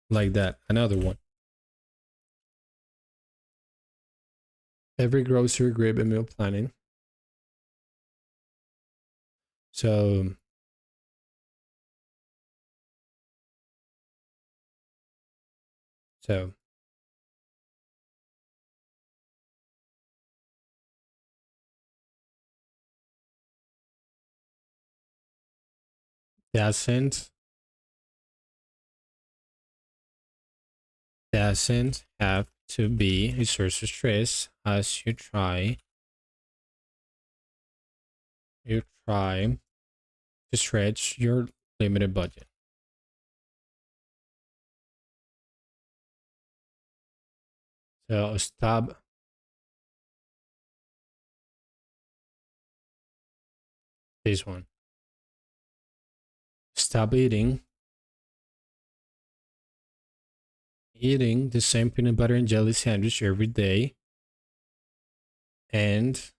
like that. Another one. Every grocery grab and meal planning. So doesn't have to be a source of stress as you try to stretch your limited budget. So stop this one. Stop eating the same peanut butter and jelly sandwich every day, and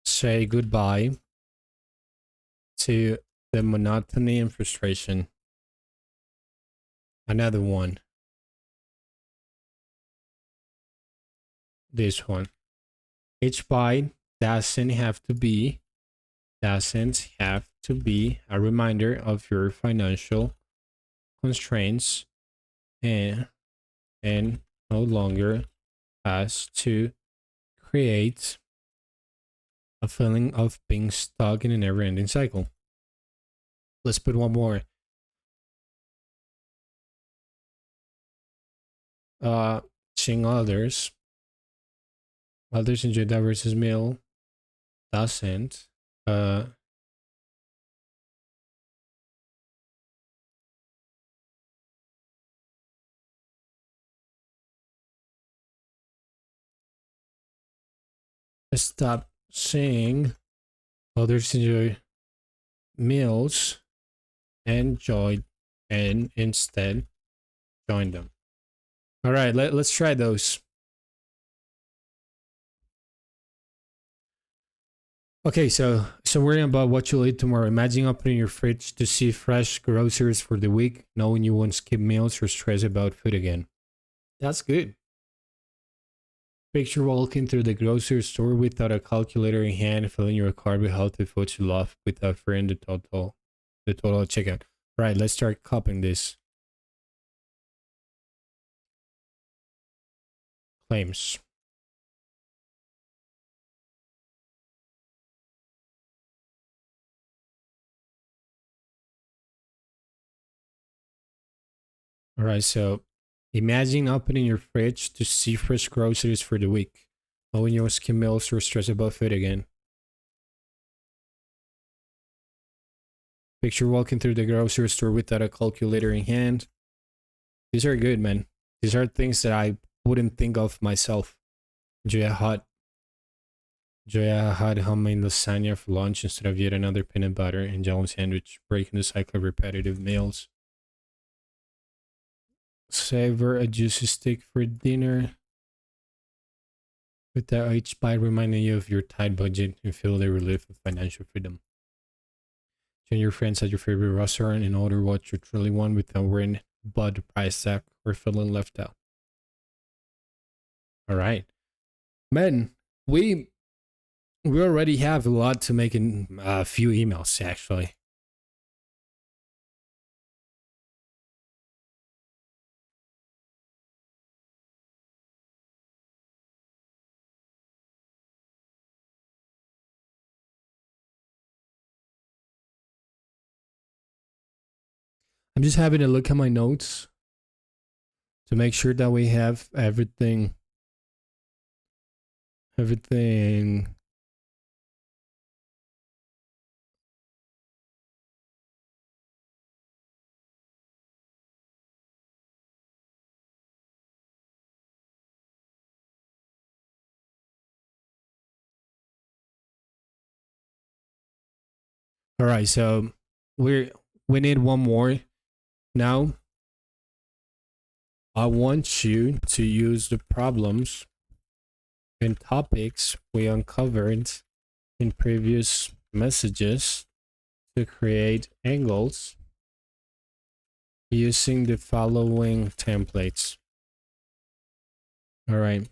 say goodbye to the monotony and frustration. Another one. This one. Each bite doesn't have to be a reminder of your financial constraints, and no longer has to create a feeling of being stuck in a never-ending cycle. Let's put one more. Seeing others enjoy diverse meal doesn't stop seeing others enjoy meals and instead join them. All right, let's try those. Okay, so worrying about what you'll eat tomorrow. Imagine opening your fridge to see fresh groceries for the week, knowing you won't skip meals or stress about food again. That's good. Picture walking through the grocery store without a calculator in hand, filling your cart with healthy foods you love without fearing the total checkout. Right, let's start copying this. Claims. All right, so imagine opening your fridge to see fresh groceries for the week, knowing you won't skip meals or stress about food again. Picture walking through the grocery store without a calculator in hand. These are good, man. These are things that I wouldn't think of myself. Enjoy a hot homemade lasagna for lunch instead of yet another peanut butter and jelly sandwich, breaking the cycle of repetitive meals. Savor a juicy steak for dinner, without each bite reminding you of your tight budget, and feel the relief of financial freedom. Join your friends at your favorite restaurant and order what you truly want without worrying about the price tag or feeling left out. All right, man. We already have a lot to make in a few emails, actually. I'm just having a look at my notes to make sure that we have everything. All right, so we need one more. Now, I want you to use the problems and topics we uncovered in previous messages to create angles using the following templates. All right.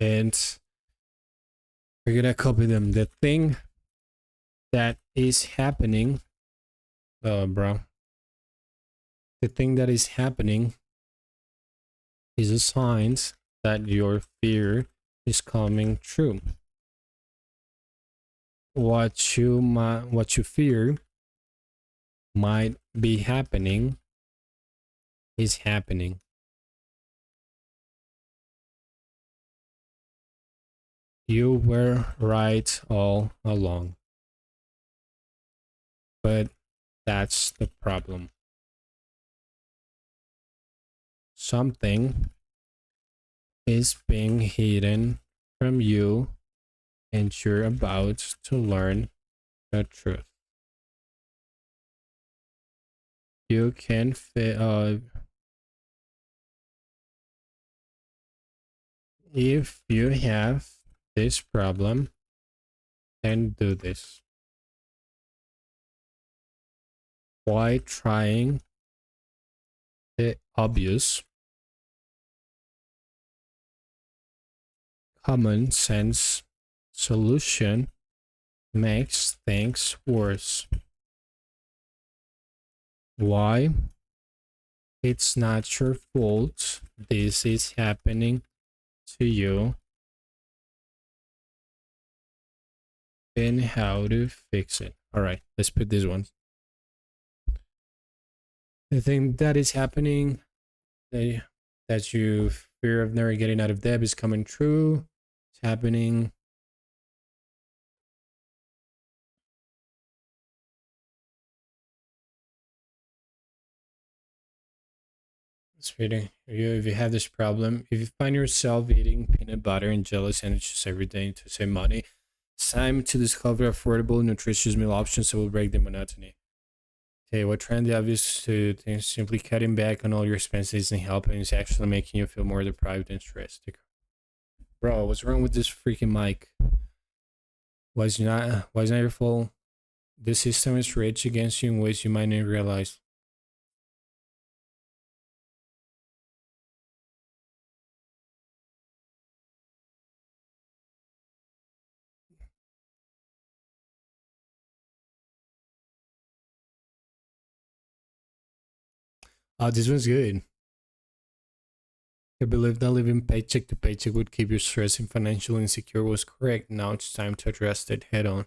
And we're going to copy them. The thing that is happening, the thing that is happening is a sign that your fear is coming true. what you fear might be happening is happening. You were right all along. But that's the problem. Something is being hidden from you, and you're about to learn the truth. You can if you have this problem, then do this. Why trying the obvious? Common sense solution makes things worse. Why? It's not your fault. This is happening to you. And how to fix it. All right, let's put this one. The thing that is happening, that you fear of never getting out of debt is coming true. It's happening. It's reading. If you have this problem, if you find yourself eating peanut butter and jelly sandwiches every day to save money, it's time to discover affordable, nutritious meal options that will break the monotony. Okay, what trendy obvious to things simply cutting back on all your expenses isn't helping. It's actually making you feel more deprived and stressed. Bro, what's wrong with this freaking mic? Why is not your fault? The system is rich against you in ways you might not realize. Oh, this one's good. I believe that living paycheck to paycheck would keep you stressed and financially insecure was correct. Now it's time to address it head on.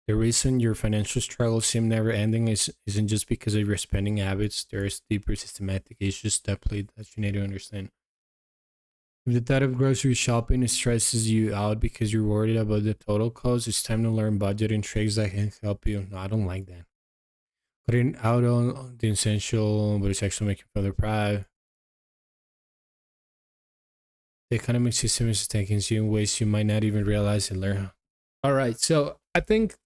The reason your financial struggles seem never ending isn't just because of your spending habits. There's deeper systematic issues that you need to understand. If the thought of grocery shopping stresses you out because you're worried about the total cost, it's time to learn budgeting tricks that can help you. No, I don't like that. Putting out on the essential, but it's actually making you feel deprived. The economic system is taking you in ways you might not even realize and learn. All right, so I think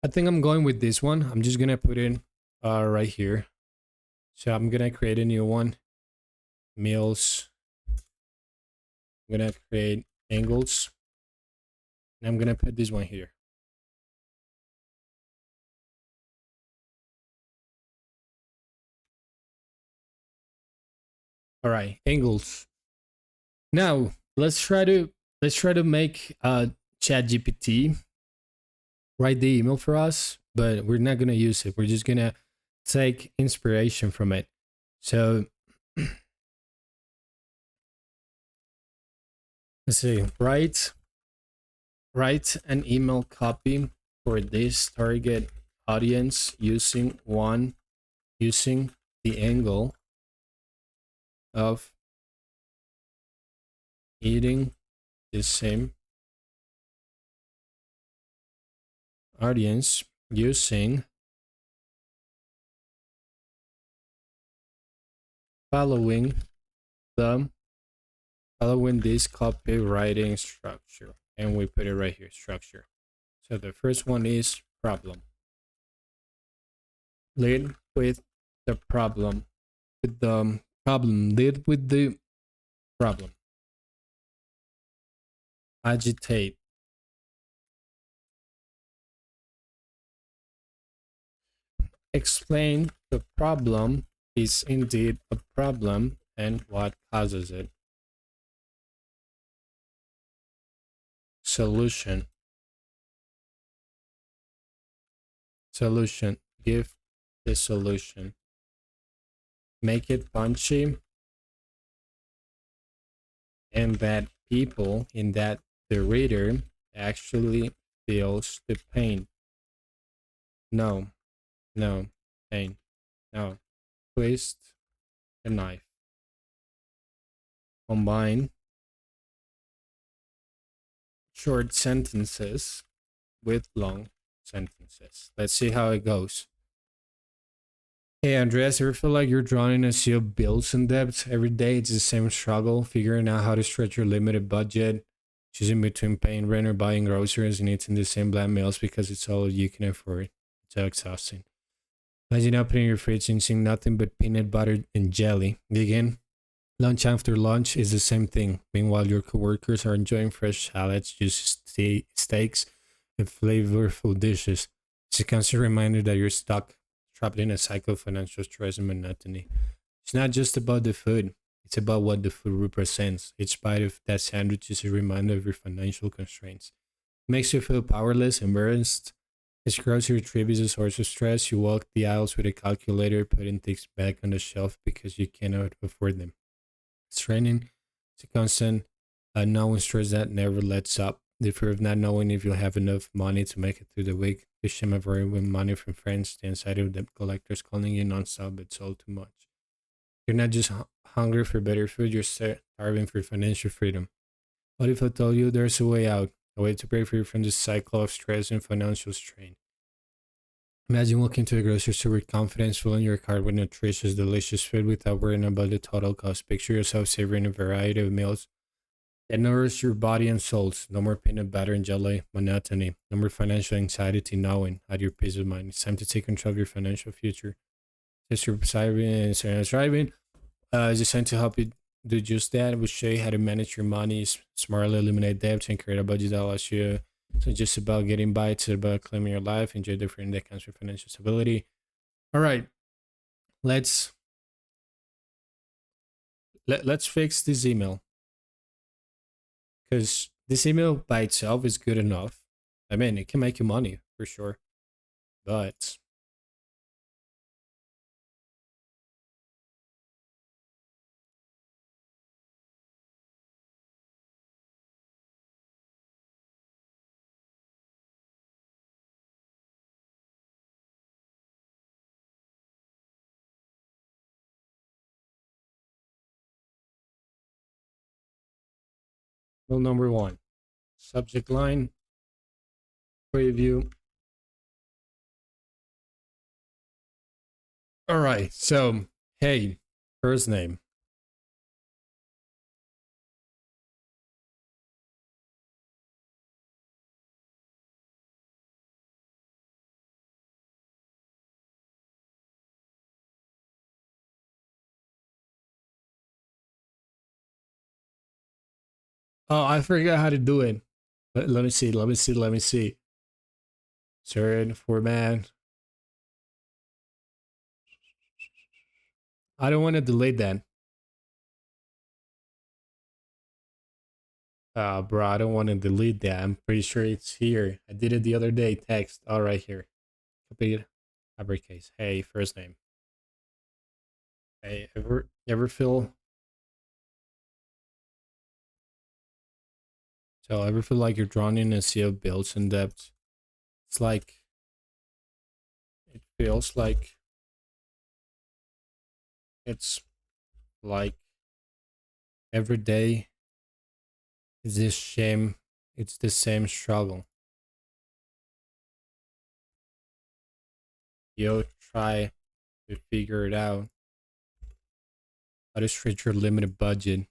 I'm going with this one. I'm just gonna put in right here. So I'm gonna create a new one. Meals. I'm gonna create angles. And I'm gonna put this one here. All right, angles. Now let's try to make ChatGPT write the email for us, but we're not gonna use it. We're just gonna take inspiration from it. So let's see. Write an email copy for this target audience using the angle of eating the same audience using following this copywriting structure, and we put it right here, structure. So the first one is problem. Lead with the problem. Lead with the problem. Agitate. Explain the problem is indeed a problem and what causes it. Solution. Give the solution. Make it punchy and that the reader actually feels the pain. No, no, pain. No. Twist the knife. Combine short sentences with long sentences. Let's see how it goes. Hey Andreas, ever feel like you're drowning in a sea of bills and debts? Every day it's the same struggle, figuring out how to stretch your limited budget, choosing between paying rent or buying groceries and eating the same bland meals because it's all you can afford. It's so exhausting. Imagine opening your fridge and seeing nothing but peanut butter and jelly. Again, lunch after lunch is the same thing. Meanwhile, your coworkers are enjoying fresh salads, juicy steaks, and flavorful dishes. It's a constant reminder that you're stuck, trapped in a cycle of financial stress and monotony. It's not just about the food, it's about what the food represents. Each bite of that sandwich is a reminder of your financial constraints. It makes you feel powerless, embarrassed. This grocery trip is a source of stress. You walk the aisles with a calculator, putting things back on the shelf because you cannot afford them. It's training. It's a constant unknown stress that never lets up. The fear of not knowing if you'll have enough money to make it through the week. The shame of borrowing money from friends. The anxiety of debt collectors calling you nonstop. It's all too much. You're not just hungry for better food. You're starving for financial freedom. What if I told you there's a way out? A way to break free from this cycle of stress and financial strain. Imagine walking to a grocery store with confidence, filling your cart with nutritious, delicious food without worrying about the total cost. Picture yourself savoring a variety of meals that nourish your body and souls. No more peanut butter and jelly monotony. No more financial anxiety knowing at your peace of mind. It's time to take control of your financial future. Just your driving. Is designed to help you do just that. We'll show you how to manage your money, smartly eliminate debt, and create a budget that allows you. So just about getting by, it's about claiming your life, enjoy different accounts for financial stability. All right, let's let's fix this email because this email by itself is good enough. I mean, it can make you money for sure, but rule number one: subject line, preview. All right, so hey, first name. Oh, I forgot how to do it. Let me see. Let me see. Let me see. Certain format. I don't want to delete that. Bro, I don't want to delete that. I'm pretty sure it's here. I did it the other day. Text. All right, here. Copy it. Uppercase. Hey, first name. Hey, ever feel ever feel like you're drawn in a sea of bills and debts? It's like it feels like it's like every day is this shame. It's the same struggle. You try to figure it out. How to stretch your limited budget.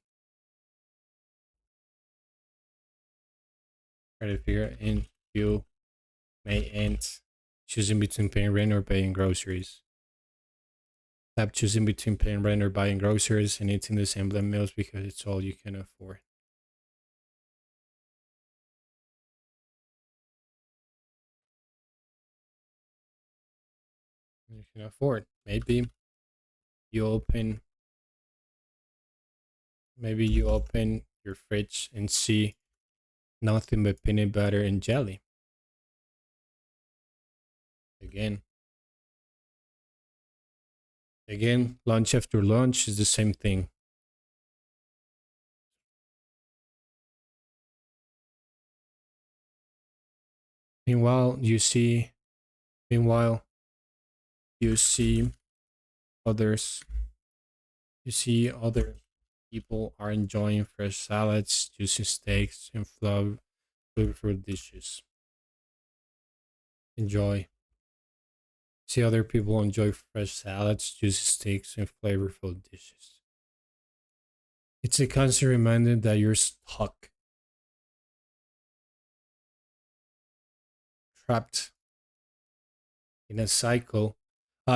Try to figure it in. You may end choosing between paying rent or paying groceries. Stop choosing between paying rent or buying groceries and eating the same bland meals because it's all you can afford. You can afford. You open maybe you open your fridge and see nothing but peanut butter and jelly. Again, lunch after lunch is the same thing. Meanwhile, you see, meanwhile, you see others, you see other people are enjoying fresh salads, juicy steaks, and flavorful dishes. Enjoy. See other people enjoy fresh salads, juicy steaks, and flavorful dishes. It's a constant reminder that you're stuck, trapped in a cycle.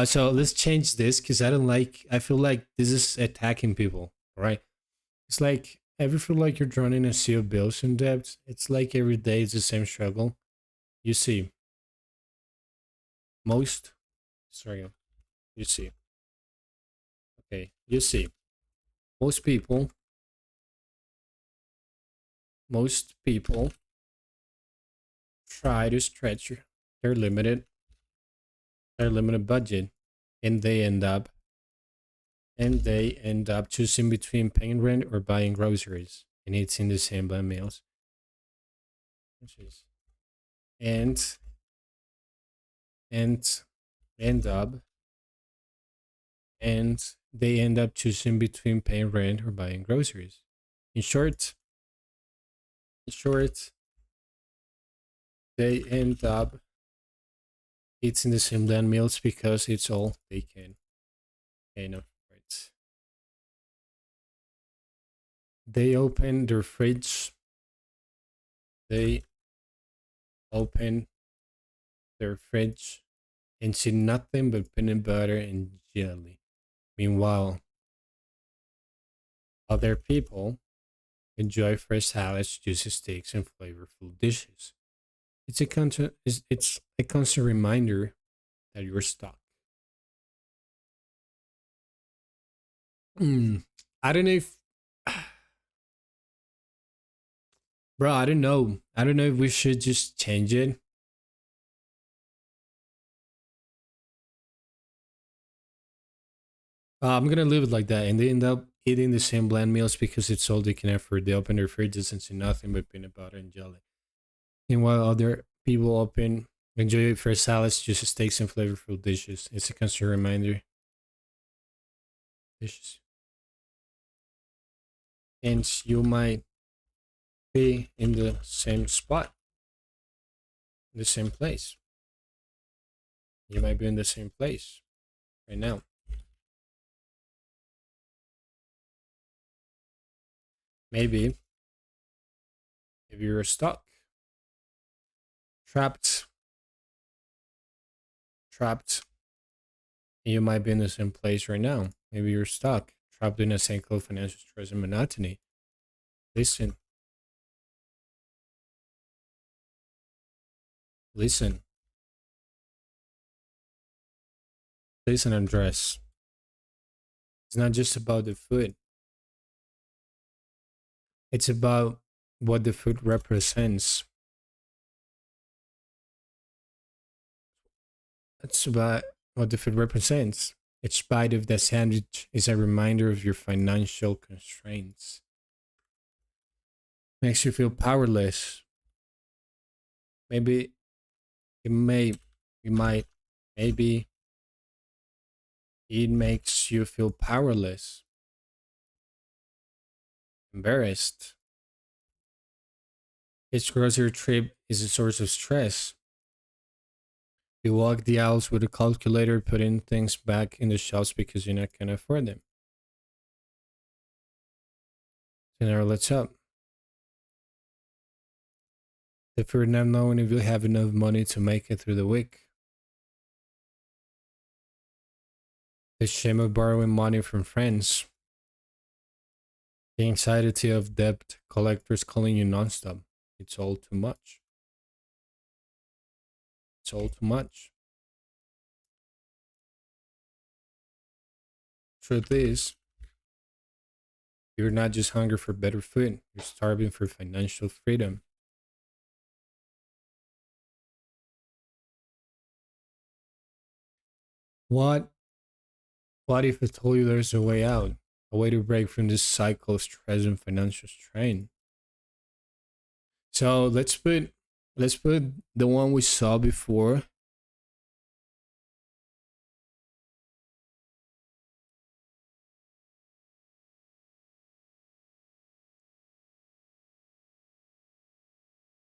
So let's change this because I don't like. I feel like this is attacking people. Right? It's like ever feel like you're drowning in a sea of bills and debts. It's like every day is the same struggle. You see, most. Sorry, you see. Okay, you see. Most people. Most people try to stretch their limited their limited budget, and they end up choosing between paying rent or buying groceries and eating the same bland meals. And and end up and they end up choosing between paying rent or buying groceries. In short, in short, they end up eating the same bland meals because it's all they can. Kind of right. They open their fridge. They open their fridge and see nothing but peanut butter and jelly. Meanwhile, other people enjoy fresh salads, juicy steaks, and flavorful dishes. It's a constant reminder that you're stuck. Mm, I don't know if, bro. I don't know. I don't know if we should just change it. I'm gonna leave it like that, and they end up eating the same bland meals because it's all they can afford. They open their fridges and see nothing but peanut butter and jelly. And while other people open enjoy fresh salads, juicy steaks, and flavorful dishes, it's a constant reminder. Dishes, and you might be in the same spot, in the same place. You might be in the same place right now. Maybe if you're stuck, trapped, trapped, you might be in the same place right now. Maybe you're stuck, trapped in a cycle of financial stress and monotony. Listen, listen, listen, Andres. It's not just about the food, it's about what the food represents. It's about what the food represents. Each bite of that sandwich is a reminder of your financial constraints. Makes you feel powerless. Maybe it may, you might, maybe it makes you feel powerless, embarrassed. Each grocery trip is a source of stress. You walk the aisles with a calculator, putting things back in the shelves because you're not gonna afford them. So now let's up. The fear of not knowing if you'll have enough money to make it through the week. The shame of borrowing money from friends. The anxiety of debt collectors calling you nonstop. It's all too much. It's all too much. Truth is, you're not just hungry for better food, you're starving for financial freedom. What what if I told you there's a way out? A way to break from this cycle of stress and financial strain? So let's put the one we saw before.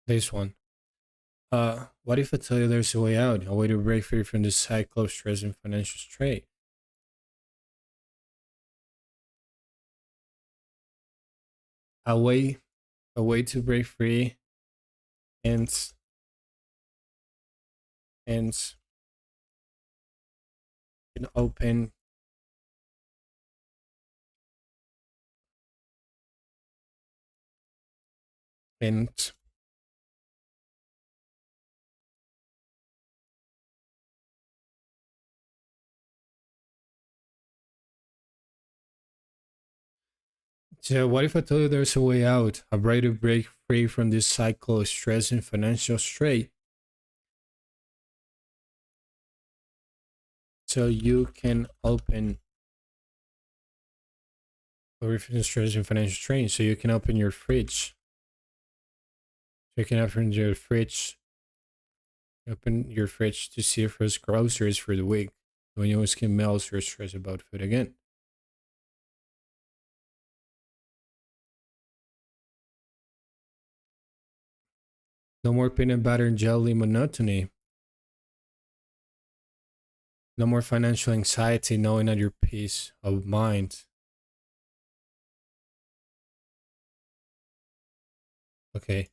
This one. What if I tell you there's a way out, a way to break free from this cycle of stress and financial strain? A way, a way to break free and and open and so what if I tell you there's a way out, a way to break free from this cycle of stress and financial strain? So you can open or from stress and financial strain. So you can open your fridge. So you can open your fridge to see if there's groceries for the week. When you always get meals, you're stressed about food again. No more peanut butter and jelly monotony. No more financial anxiety knowing that your peace of mind. Okay.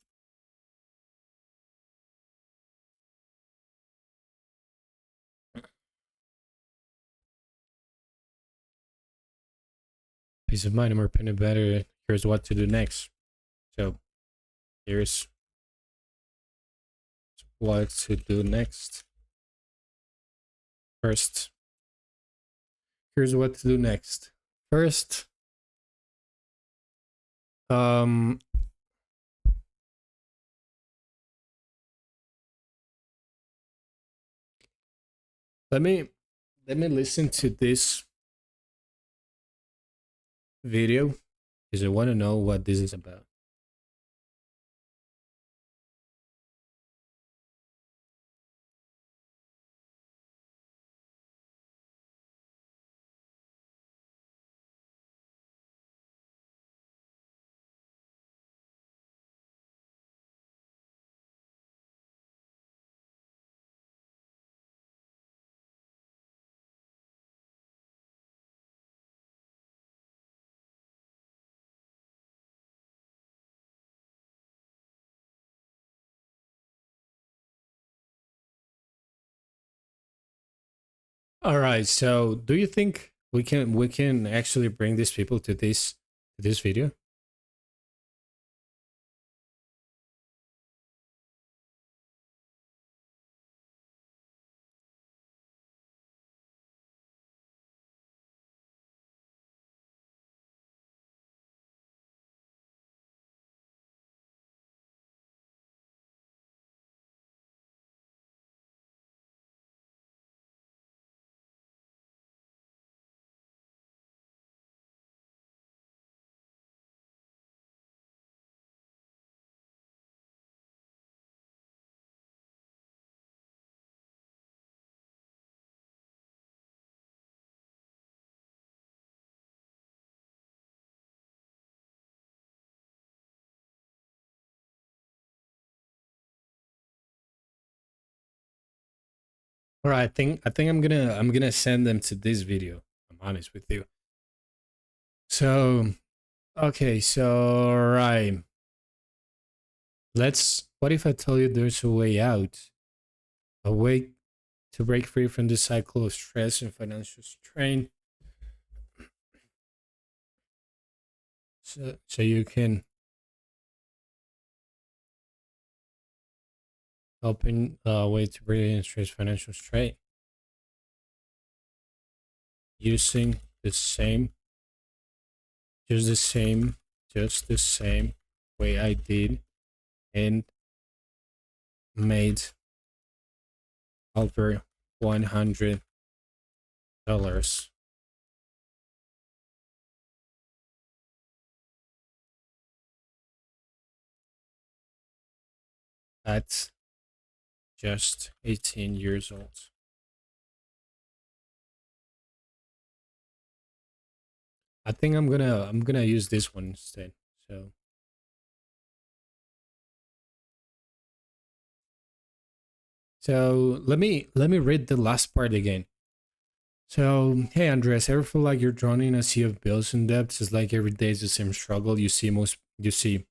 Peace of mind, no more peanut butter. Here's what to do next. So here's what to do next. First, here's what to do next. First, um, let me listen to this video because I want to know what this is about. All right. So, do you think we can actually bring these people to this video? All right. I think I'm gonna send them to this video. I'm honest with you. So okay. So right. Let's. What if I tell you there's a way out, a way to break free from the cycle of stress and financial strain? So you can open a way to break free from stress financial strain using the same, just the same, just the same way I did and made over $100. That's just 18 years old. I think I'm gonna use this one instead. So let me read the last part again. So hey Andres, ever feel like you're drowning in a sea of bills and debts? It's like every day is the same struggle. You see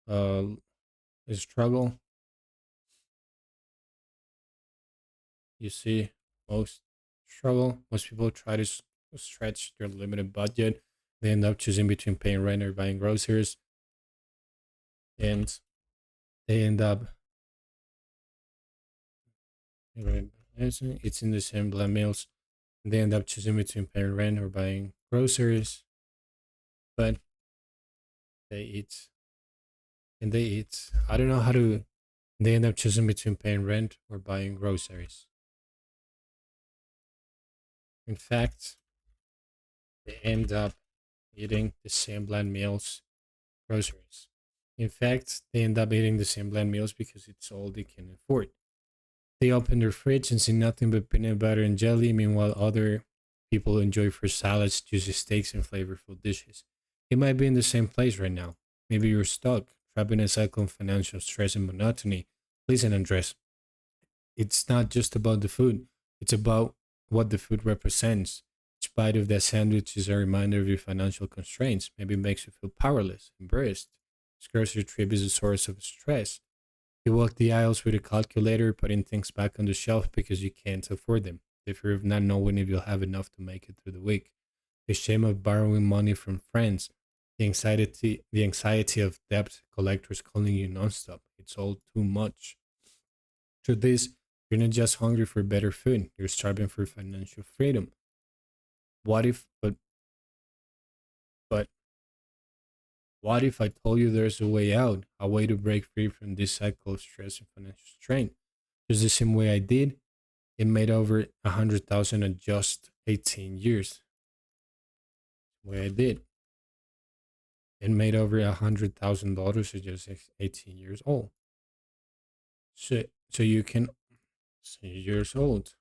uh a struggle. You see most struggle. Most people try to stretch their limited budget. They end up choosing between paying rent or buying groceries, and they end up it's in the same blend meals. They end up choosing between paying rent or buying groceries, but they eat they eat. I don't know how to. They end up choosing between paying rent or buying groceries. In fact, they end up eating the same bland meals, groceries. In fact, they end up eating the same bland meals because it's all they can afford. They open their fridge and see nothing but peanut butter and jelly, meanwhile, other people enjoy fruit salads, juicy steaks, and flavorful dishes. You might be in the same place right now. Maybe you're stuck, trapped in a cycle of financial stress and monotony. Listen, Andres, it's not just about the food, it's about what the food represents. Each bite of that sandwich is a reminder of your financial constraints. Maybe it makes you feel powerless, embarrassed. This grocery trip is a source of stress. You walk the aisles with a calculator, putting things back on the shelf because you can't afford them. The fear of not knowing if you'll have enough to make it through the week. The shame of borrowing money from friends. The anxiety of debt collectors calling you nonstop. It's all too much. Through this, you're not just hungry for better food, you're starving for financial freedom. What if but what if I told you there's a way out, a way to break free from this cycle of stress and financial strain? Just the same way I did. It made over 100,000 in just 18 years. The way I did. It made over $100,000 at just 18 years old. So you can years old.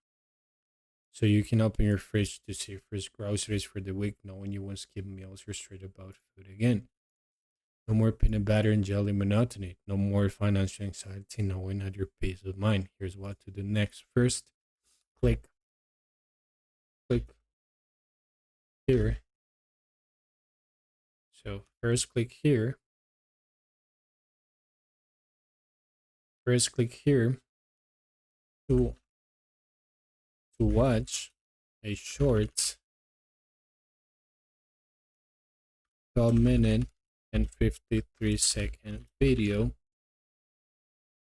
So you can open your fridge to see first groceries for the week, knowing you won't skip meals or straight about food again. No more peanut butter and jelly monotony. No more financial anxiety, knowing at your peace of mind. Here's what to do next. First, click, click here. So first click here. First click here to watch a short 12-minute and 53-second video,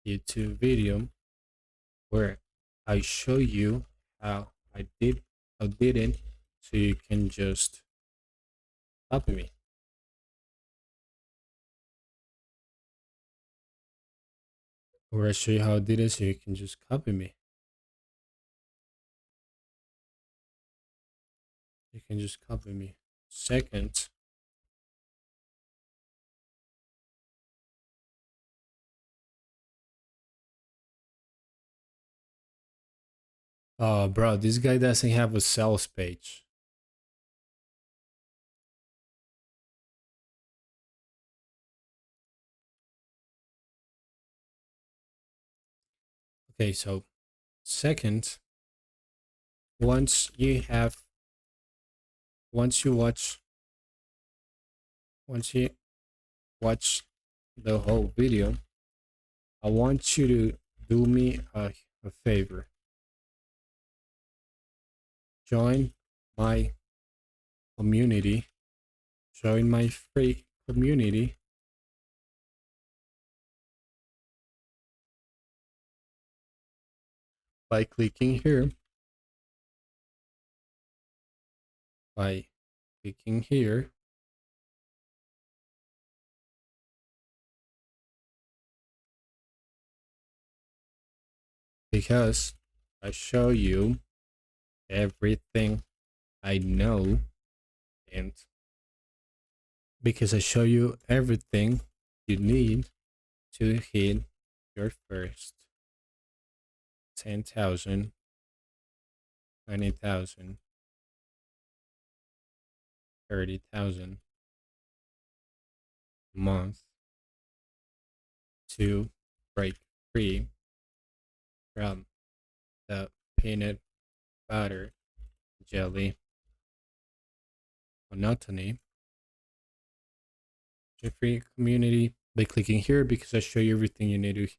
YouTube video, where I show you how I did it, so you can just copy me. Or I show you how I did it, so you can just copy me. You can just copy me. Second, oh, bro, this guy doesn't have a sales page. Okay, so second, once you have, once you watch, once you watch the whole video, I want you to do me a favor. Join my community. Join my free community by clicking here. By clicking here. Because I show you everything I know, and because I show you everything you need to hit your first 10,000, 20,000, 30,000 a month to break free from the peanut butter jelly monotony. The free community by clicking here because I show you everything you need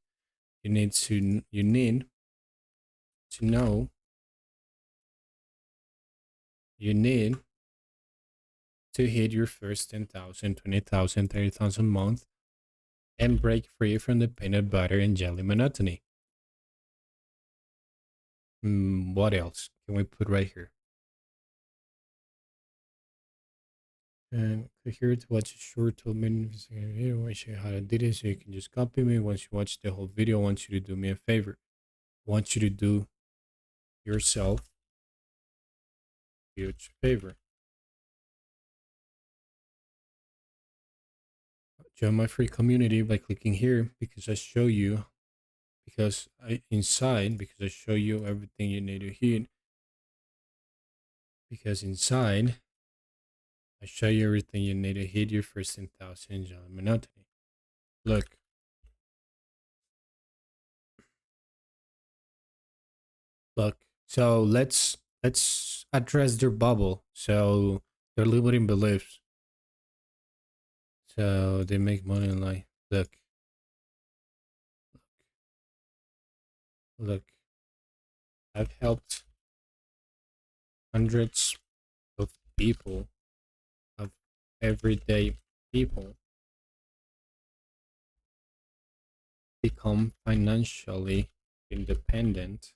to know. You need to hit your first 10,000, 20,000, 30,000 a month and break free from the peanut butter and jelly monotony. What else can we put right here? And click here to watch a short 12-minute video. I show you how to do this, so you can just copy me. Once you watch the whole video, I want you to do me a favor. I want you to do yourself a huge favor. Join my free community by clicking here because I show you, because I show you everything you need to hit. Because inside, I show you everything you need to hit your first 10,000 jelly monotony. Look. Look. So let's address their bubble. So their limiting beliefs. So they make money in life. Look. Look. I've helped hundreds of people, of everyday people, become financially independent,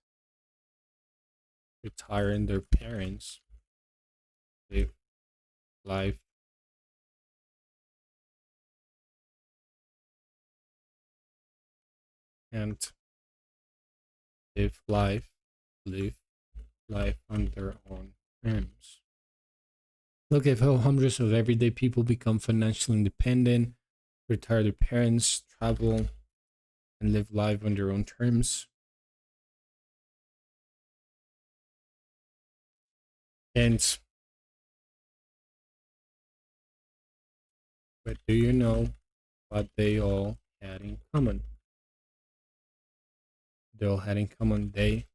retiring their parents, live life and live life, live life on their own terms. Look at how hundreds of everyday people become financially independent, retire their parents, travel, and live life on their own terms. And but do you know what they all had in common? They all had in common they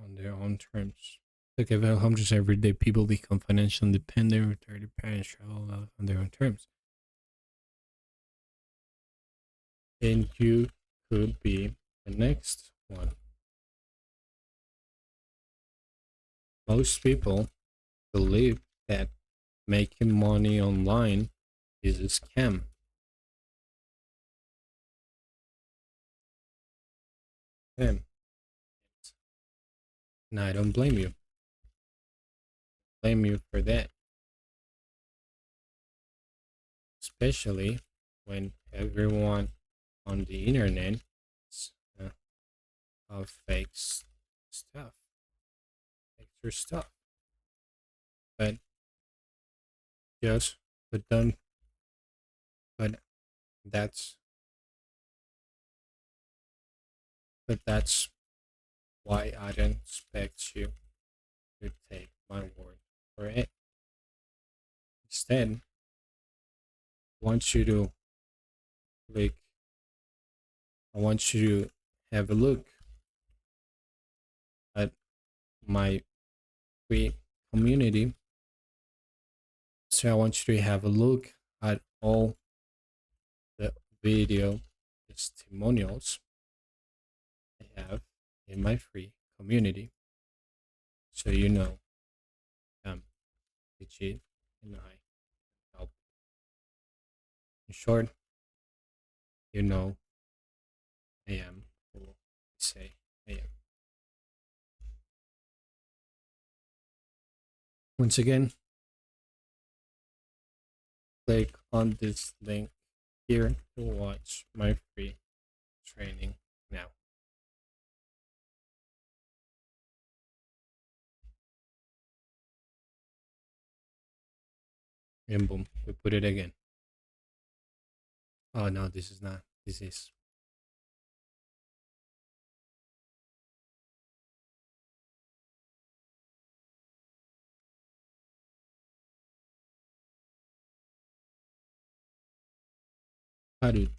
on their own terms. Look at how hundreds of everyday people become financially independent, retire their parents, travel life on their own terms. And you could be the next one. Most people believe that making money online is a scam. And I don't blame you. Blame you for that. Especially when everyone on the internet is of fake stuff. Fake your stuff. But yes, but don't but that's that's why I don't expect you to take my word for it. Instead, I want you to click, I want you to have a look at my free community. So I want you to have a look at all the video testimonials I have in my free community. So you know I'm legit and I help. In short, you know I am who I say I am. Once again, click on this link here to watch my free training now. And boom, we put it again. Oh no, this is not. This is Harut.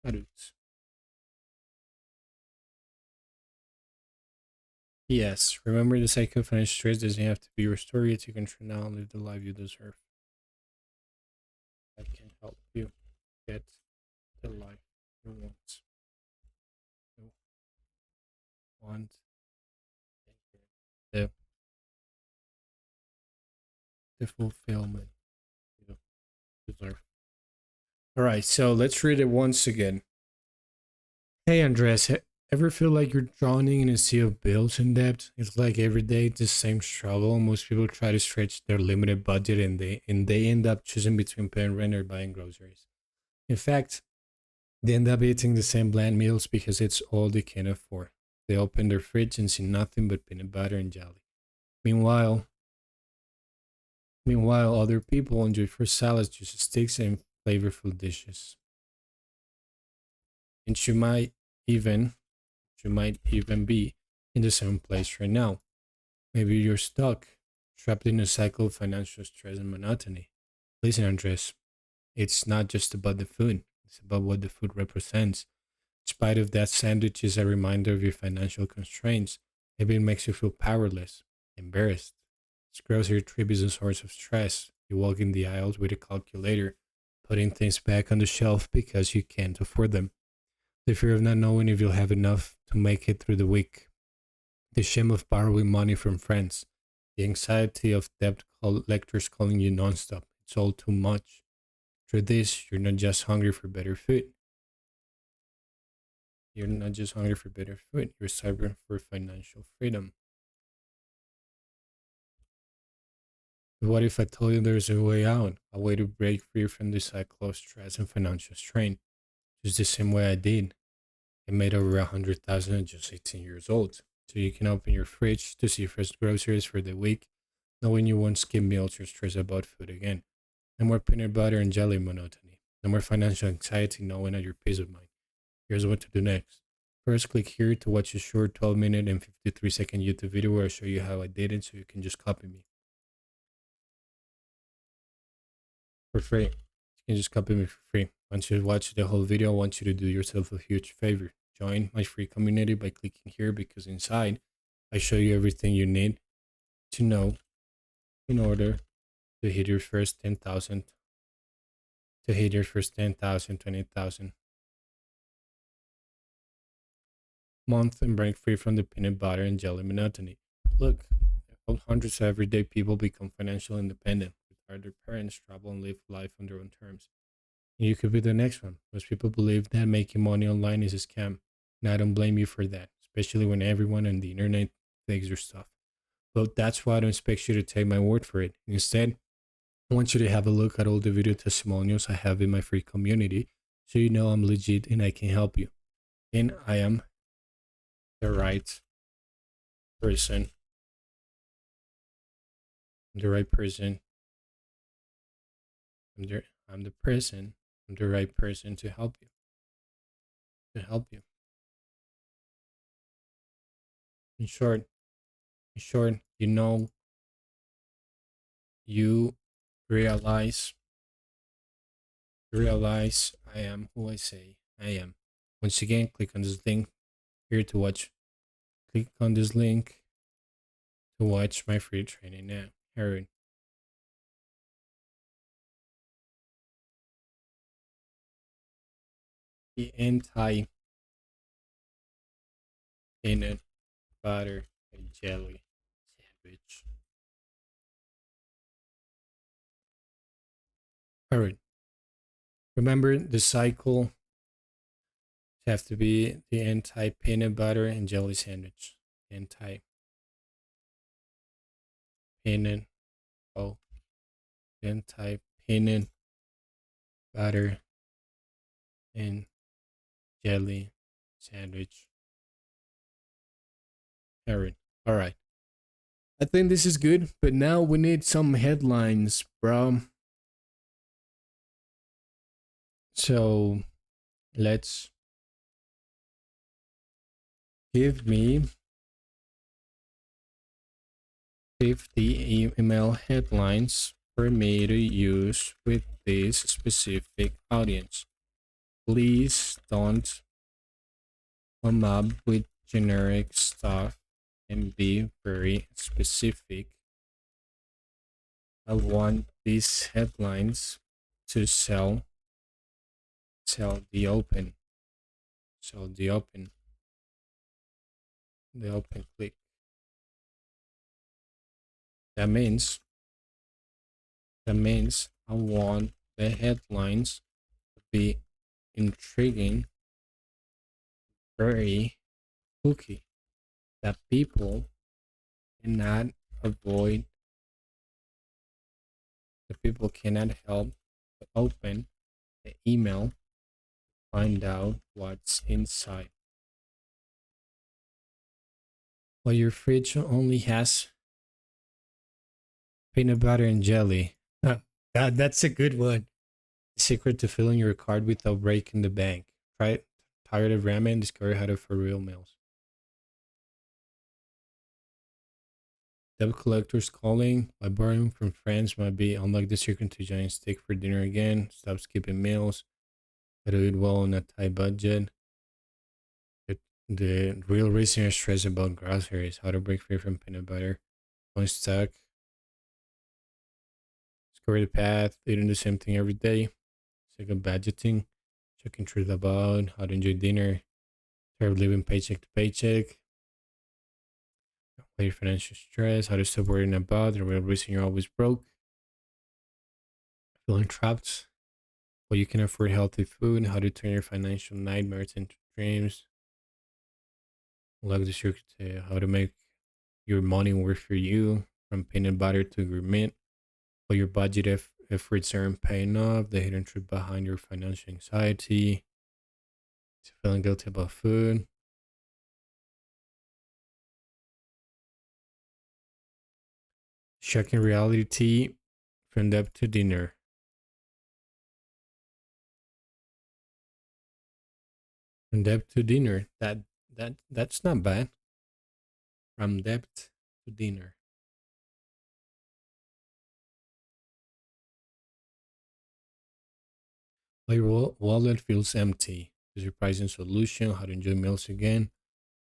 Harut. Yes, remember the cycle of financial stress doesn't have to be restored yet. You can try now and live the life you deserve. I can help you get the life you want. You want the, the fulfillment you deserve. All right, so let's read it once again. Hey, Andres, ever feel like you're drowning in a sea of bills and debt? It's like every day it's the same struggle. Most people try to stretch their limited budget and they end up choosing between paying rent or buying groceries. In fact, they end up eating the same bland meals because it's all they can afford. They open their fridge and see nothing but peanut butter and jelly. Meanwhile, meanwhile, other people enjoy fruit salads, juicy steaks, and flavorful dishes. And even you might even be in the same place right now. Maybe you're stuck, trapped in a cycle of financial stress and monotony. Listen, Andres, it's not just about the food, it's about what the food represents. In spite of that, sandwich is a reminder of your financial constraints. Maybe it makes you feel powerless, embarrassed. This grocery trip is a source of stress. You walk in the aisles with a calculator, putting things back on the shelf because you can't afford them. The fear of not knowing if you'll have enough to make it through the week. The shame of borrowing money from friends. The anxiety of debt collectors calling you nonstop. It's all too much. Through this, you're not just hungry for better food. You're not just hungry for better food. You're starving for financial freedom. But what if I told you there's a way out? A way to break free from the cycle of stress and financial strain? Just the same way I did. I made over 100,000 at just 18 years old. So you can open your fridge to see fresh groceries for the week, knowing you won't skip meals or stress about food again. No more peanut butter and jelly monotony. No more financial anxiety knowing at your peace of mind. Here's what to do next. First, click here to watch a short 12-minute and 53-second YouTube video where I show you how I did it so you can just copy me for free. You can just copy me for free. Once you watch the whole video, I want you to do yourself a huge favor. Join my free community by clicking here because inside I show you everything you need to know in order to hit your first 10,000, to hit your first 10,000, 20,000 month and break free from the peanut butter and jelly monotony. Look, hundreds of everyday people become financially independent, retire their parents, travel, and live life on their own terms. And you could be the next one. Most people believe that making money online is a scam, and I don't blame you for that, especially when everyone on the internet takes your stuff. But that's why I don't expect you to take my word for it. Instead, I want you to have a look at all the video testimonials I have in my free community so you know I'm legit and I can help you. And I am the right person. I'm the right person. I'm the person. I'm the right person to help you. To help you. In short, you know, you realize realize I am who I say I am. Once again, click on this link here to watch. Click on this link to watch my free training now. Aaron. The anti peanut butter and jelly sandwich. Alright. Remember the cycle have to be the anti peanut butter and jelly sandwich. Anti peanut oh anti peanut butter and jelly sandwich. Aaron. Alright. I think this is good, but now we need some headlines, bro. So let's give me 50 email headlines for me to use with this specific audience. Please don't come up with generic stuff and be very specific. I want these headlines to sell the open, sell the open click. That means I want the headlines to be intriguing, very hooky, that people cannot avoid, the people cannot help but open the email, find out what's inside. Well, your fridge only has peanut butter and jelly. God, that's a good one. The secret to filling your cart without breaking the bank. Try it. Tired of ramen? Discover how to for real meals. Debt collectors calling. By borrowing from friends might be unlock the secret to giant steak for dinner again. Stop skipping meals. How to eat well on a tight budget. The real reason you're stressed about groceries. How to break free from peanut butter. One stuck. Score the path. Eating the same thing every day. Second budgeting. Checking truth about how to enjoy dinner. Tired of living paycheck to paycheck. Your financial stress. How to stop worrying about the real reason you're always broke. Feeling trapped. Well, you can afford healthy food. How to turn your financial nightmares into dreams. Like the secret to how to make your money work for you, from peanut butter to gourmet. Or your budget efforts aren't paying off. The hidden truth behind your financial anxiety. Feeling guilty about food. Shocking reality from debt to dinner. From debt to dinner. That's not bad. From debt to dinner. While your wallet feels empty. The surprising solution, how to enjoy meals again.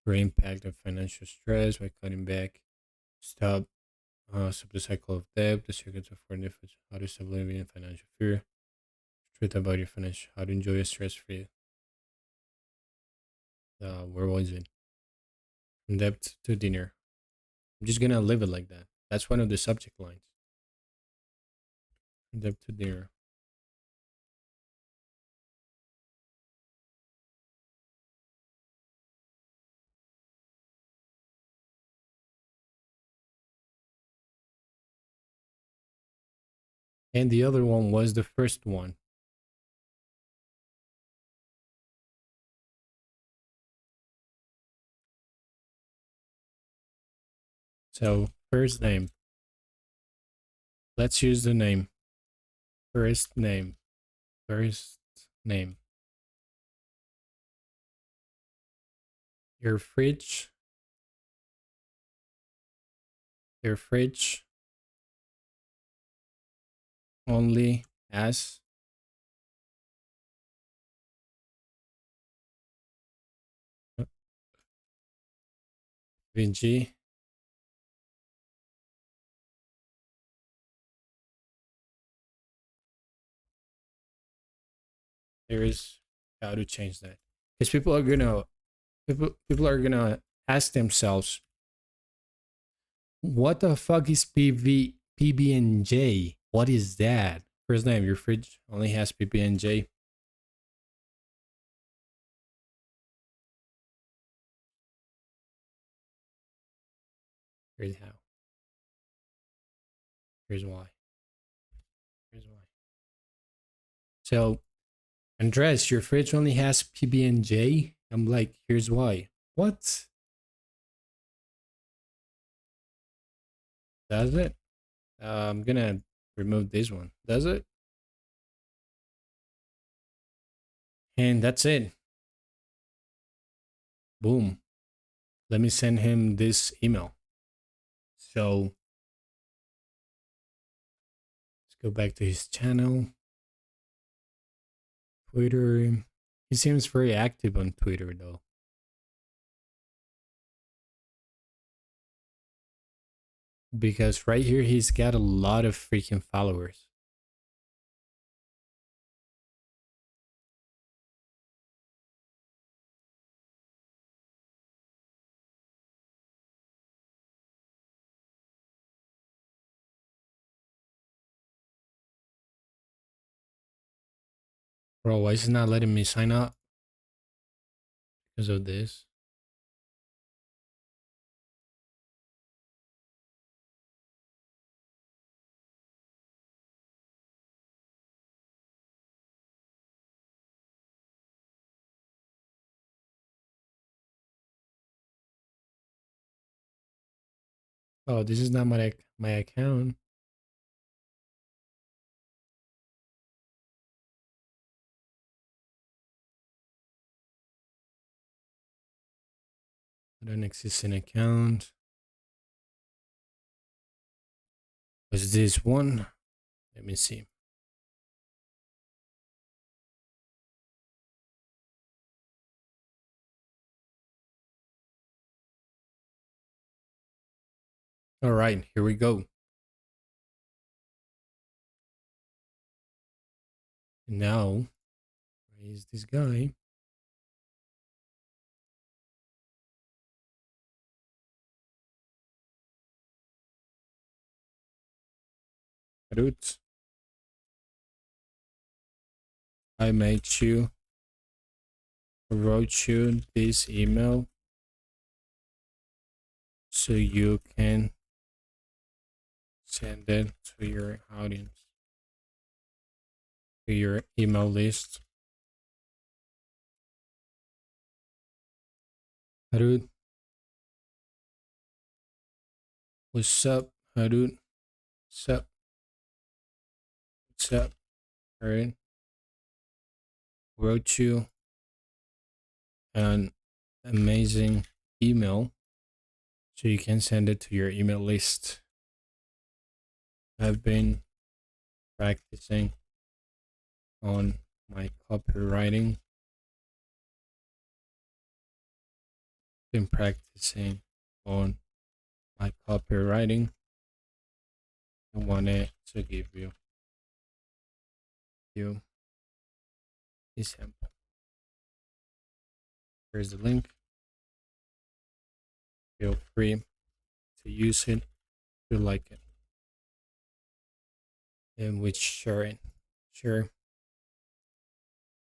For impact of financial stress by cutting back. Stop stop the cycle of debt. The secrets of foreign efforts. How to stop living in financial fear. Truth about your financial. How to enjoy a stress-free. Where was it? From debt to dinner. I'm just gonna leave it like that. That's one of the subject lines. From debt to dinner. And the other one was the first one. So first name. Let's use the name. First name. First name. Your fridge. Your fridge only has Vinci. There is how to change that. Because people are gonna ask themselves, what the fuck is PB and J? What is that? First name, your fridge only has PB and J. Here's how. Here's why. Here's why. So, Andres, your fridge only has PB and J. I'm like, here's why. What? Does it? I'm gonna remove this one. Does it? And that's it. Boom. Let me send him this email. So Go back to his channel. Twitter. He seems very active on Twitter though. Because right here he's got a lot of freaking followers. Bro, why is it not letting me sign up? Because of this. Oh, this is not my account. I don't exist an account. Was this one? Let me see. All right, here we go. Now, where is this guy? Root. I wrote you this email so you can send it to your audience, to your email list. Harut, what's up, Harut? What's up? What's up, Harut? Wrote you an amazing email so you can send it to your email list. I've been practicing on my copywriting. Been practicing on my copywriting. I wanted to give you this sample. Here's the link. Feel free to use it if you like it. And which share it. Sure.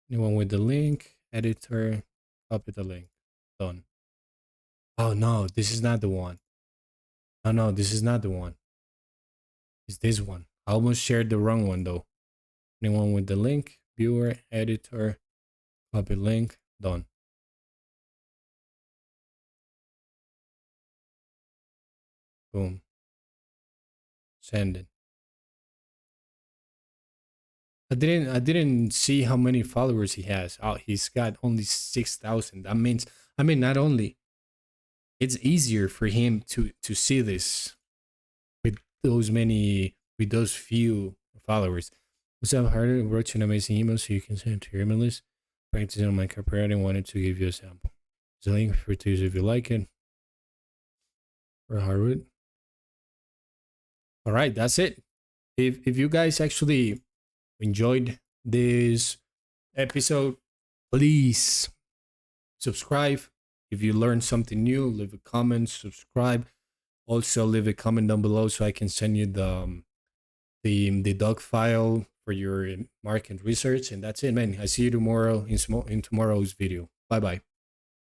Anyone with the link, editor, copy the link. Done. Oh no, this is not the one. Oh no, this is not the one. It's this one. I almost shared the wrong one though. Anyone with the link, viewer, editor, copy link, done. Boom. Send it. I didn't see how many followers he has. Oh, he's got only 6,000. That means, I mean, not only it's easier for him to see this with those few followers. What's up, Harder? Wrote you an amazing email so you can send it to your email list. Practicing on my copywriting, wanted to give you a sample. There's a link for it to use if you like it. For Harwood. All right, that's it. If you guys actually enjoyed this episode, please subscribe. If you learned something new, leave a comment, subscribe. Also, leave a comment down below so I can send you the doc file for your market research. And that's it, man. I see you tomorrow in tomorrow's video. Bye bye.